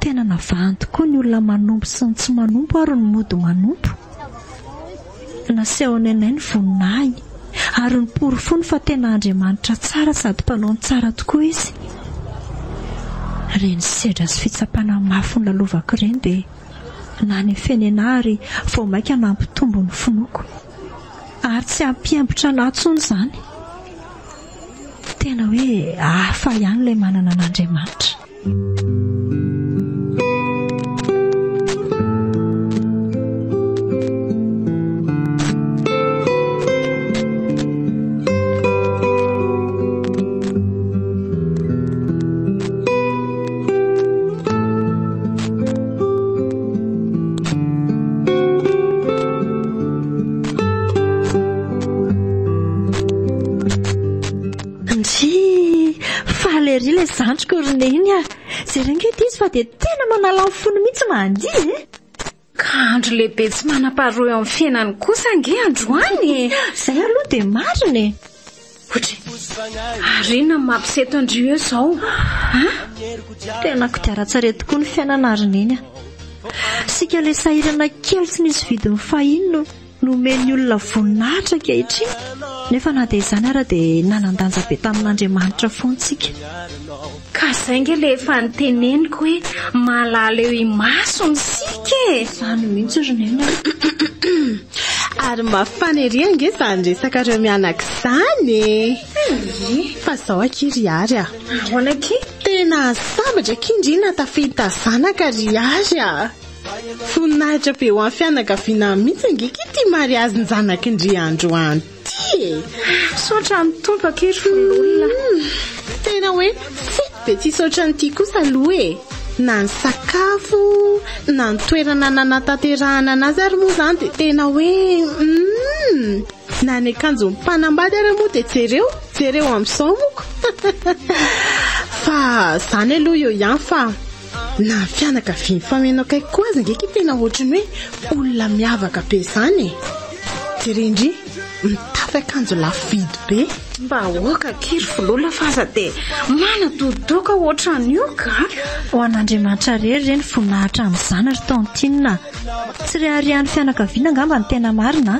D: Tena navahany tokoa ny olona manompo sy ny tsy manompo ary ny mody manompo. Naseho anay ny voninahiny ary ny porofony fa tena Andriamanitra tsara sady mpanao tsara tokoa izy. Reny sedra sy fitsapana mafy ny lalovako ireny dia na ny fenena ary vao maika nampitombo ny fonoko ary tsy hampiembotra natsony izany. Tena hoe hafa ihany ilay manana an'Andriamanitra. Ilay zandriko roneny zay rengety izy fa dia tena manala ny fony mihitsy mandihy
C: ka andro lehibe tsy manam-paharoa eo amin'ny fiainany kosa ange androany.
D: Zay aloha dia mariny
C: ary na mampiseto andrio eo izao
D: tena kodiara-tsare tokoa ny fiainana roneny. Sika ilay sahirana kely tsy nisy vidiny fahiny no nomeny olona voninahitra kehitriny nefa na dia izany ara dia nanan-danja be tamin'Andriamanitra foantsika.
C: Ka izay nge le efa niteneniko hoe mahalala eo imasony sika e.
D: Izany mihitsy ry neny.
G: Ary mafanery izany resakareo mianaka izany e. Fa izao aky ary a.
C: Ahoana aky?
G: Tena sambatra kindrina tafita zanaka ry ary a. Voninahitra be ho amin'ny fianakaviana mihitsy angeka ity mariazy ny zanak'indry androany ty e.
C: Saotra mitompo akery fon'olona.
G: Tena hoe fety be tsy saotra nyity kosa aloha e. Na ny sakafo na ny toerana nanatanterahana anazy ary moa izany dia tena hoe na ny akanjo mpanambady ary moa dia jereo amin'izao moko. Fa izany aloha eo ihany fa na ny fianakaviany fameno akaiky koa azy angeka tena ohatrany hoe olona miavaka be izany e. Jerendry mitafy akanjo lafo vidy be.
C: Mba hoaka kiry vololona fa aza dia manadodidoka ohatran'io ka.
D: Ho an'Andriamanitra rery ireny voninahitra amin'izany ry tantinina. Tsy reharian'ny fianakaviana angamba ny tena marina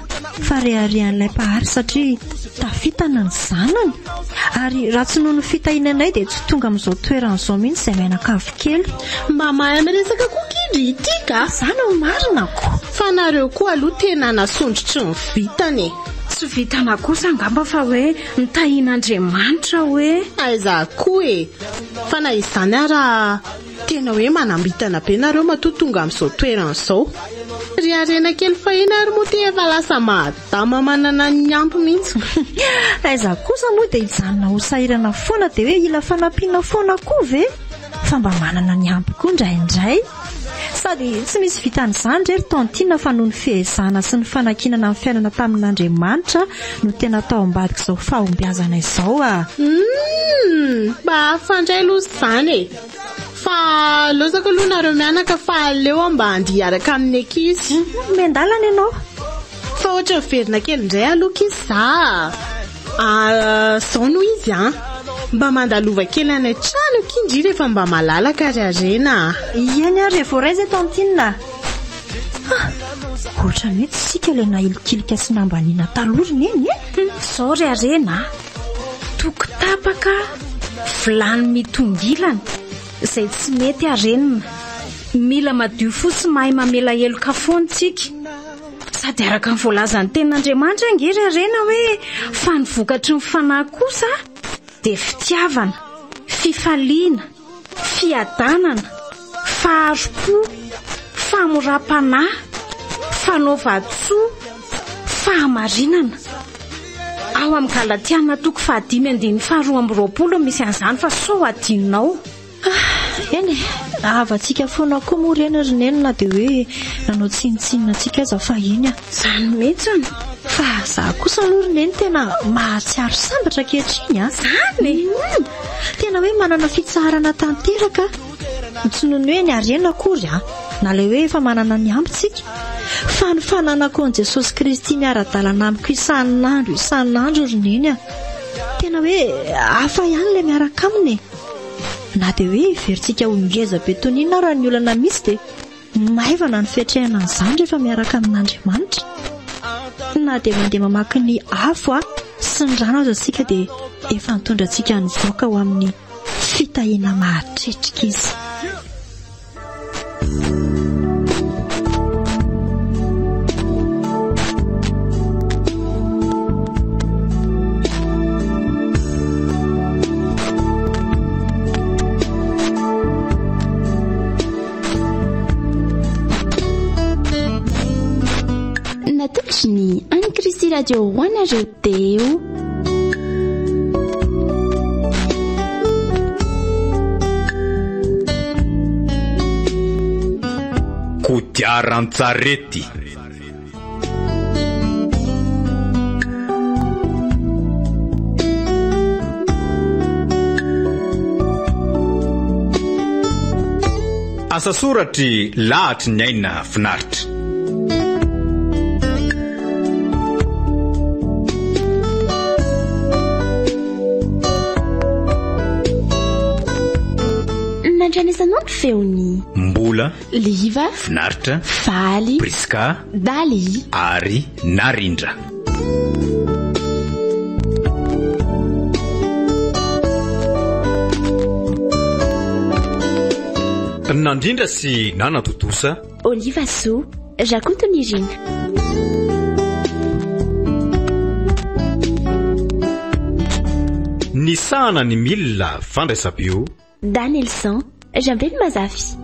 D: fa reharian'ilay mpahary satria tafitana ny zanany. Ary raha tsy noho ny fitahinanay dia tsy tonga amin'izao toeran'izao mihitsy izay mianakavy kely.
G: Mba mahay miresaka koa kindry ity ka.
D: Izany no marina ko.
G: Fa nareo koa aloha tena nasondrotry ny vitany.
C: Tsy vitana kosa angamba fa hoe nitahin'Andriamanitra hoe.
G: Aiza koa e. Fa na izany ara tena hoe manambitana be nareo matotonga amin'izao toeran'izao. Ry arena kely fahina ary moa dia efa lasa madama manana ny ampy mihitsy.
D: Aiza kosa moa dia hijanona ho sahirana foana dia hoe ila fanampiana foana koa ve? Fa mba manana ny ampy koa indraindray. Sady tsy misy vitan'izany rery tantiana fa noho ny fihezana sy ny fanakinana amin'ny fiainana tamin'Andriamanitra no tena tao ambadika izao fahombiazana izao a.
G: Mba fandray aloha izany e. Fa lozaka aloha nareo mianaka fa aleo mba handiaraka amin'ny ankizy.
D: Mendalana ianao.
G: Fa ohatra verina kely indray aloha kiza. Zao no izy a. Mba mandalova kely any trano kindry rehefa mba malalaka ry arena.
D: Iany ary rehefa ray izay tantinina. Ohatra mihitsy sika ilay nahilikilika sy nambaniana taloriny eny e.
C: Izao ry arena tokotapaka vilany mitongilana izay tsy mety arenina. Mila madio fotsy mahay mamela heloka foantsika. Sady araka ny voalazan'ny tenin'Andriamanitra angery arena hoe fa ny vokatry ny fanahy kosa dia fitiavana, fifaliana, fiadanana, faharom-po, famoram-panahy, fanaova-tsoa, fahamarinana. Ao amin'ny Galatiana 5:22 misy an'izany fa sao adinonao.
D: Eny avantsika foana koa moa reny ry neny na dia hoe nanao tsinitsinina antsika aza fa iny a.
C: Izany mihitsy.
D: Fa za kosa aloha ry neny tena mahatsiaro sambatra kehitriny a.
C: Izany
D: tena hoe manana fitsarana tanteraka. Tsy noho ny hoe ny arena akory a na ilay hoe efa manana ny ampitsika fa ny fananako an'i Jesosy Kristy ny ara-dalana amiko isan'andro ry neny a. Tena hoe hafa ihany ilay miaraka aminy. Na dia hoe iverintsika ho ngeza be tonina raha ny olana misy dia maivana ny fiatrehana an'izany rehefa miaraka amin'Andriamanitra. Na dia mandeha mamaky ny afo sy ny rano aza isika dia efa nitondra antsika ny voaka ho amin'ny fitahiana mahatretrika izy.
H: Ny Any Kristy Radio ho anareo teo.
B: Kodiaran-tsarety. Asa soratry lahatry ny aina finaritra.
H: Fanasanao ny feony
B: mbola
H: liva
B: finaritra
H: faly
B: briska
H: daly
B: ary narindra. Nandrindra sy nanatotosa
H: Oliva so Jacoto Nirina.
B: Ny sahana ny milina fandraisam-peo
H: Danielson Jambel Mazafy.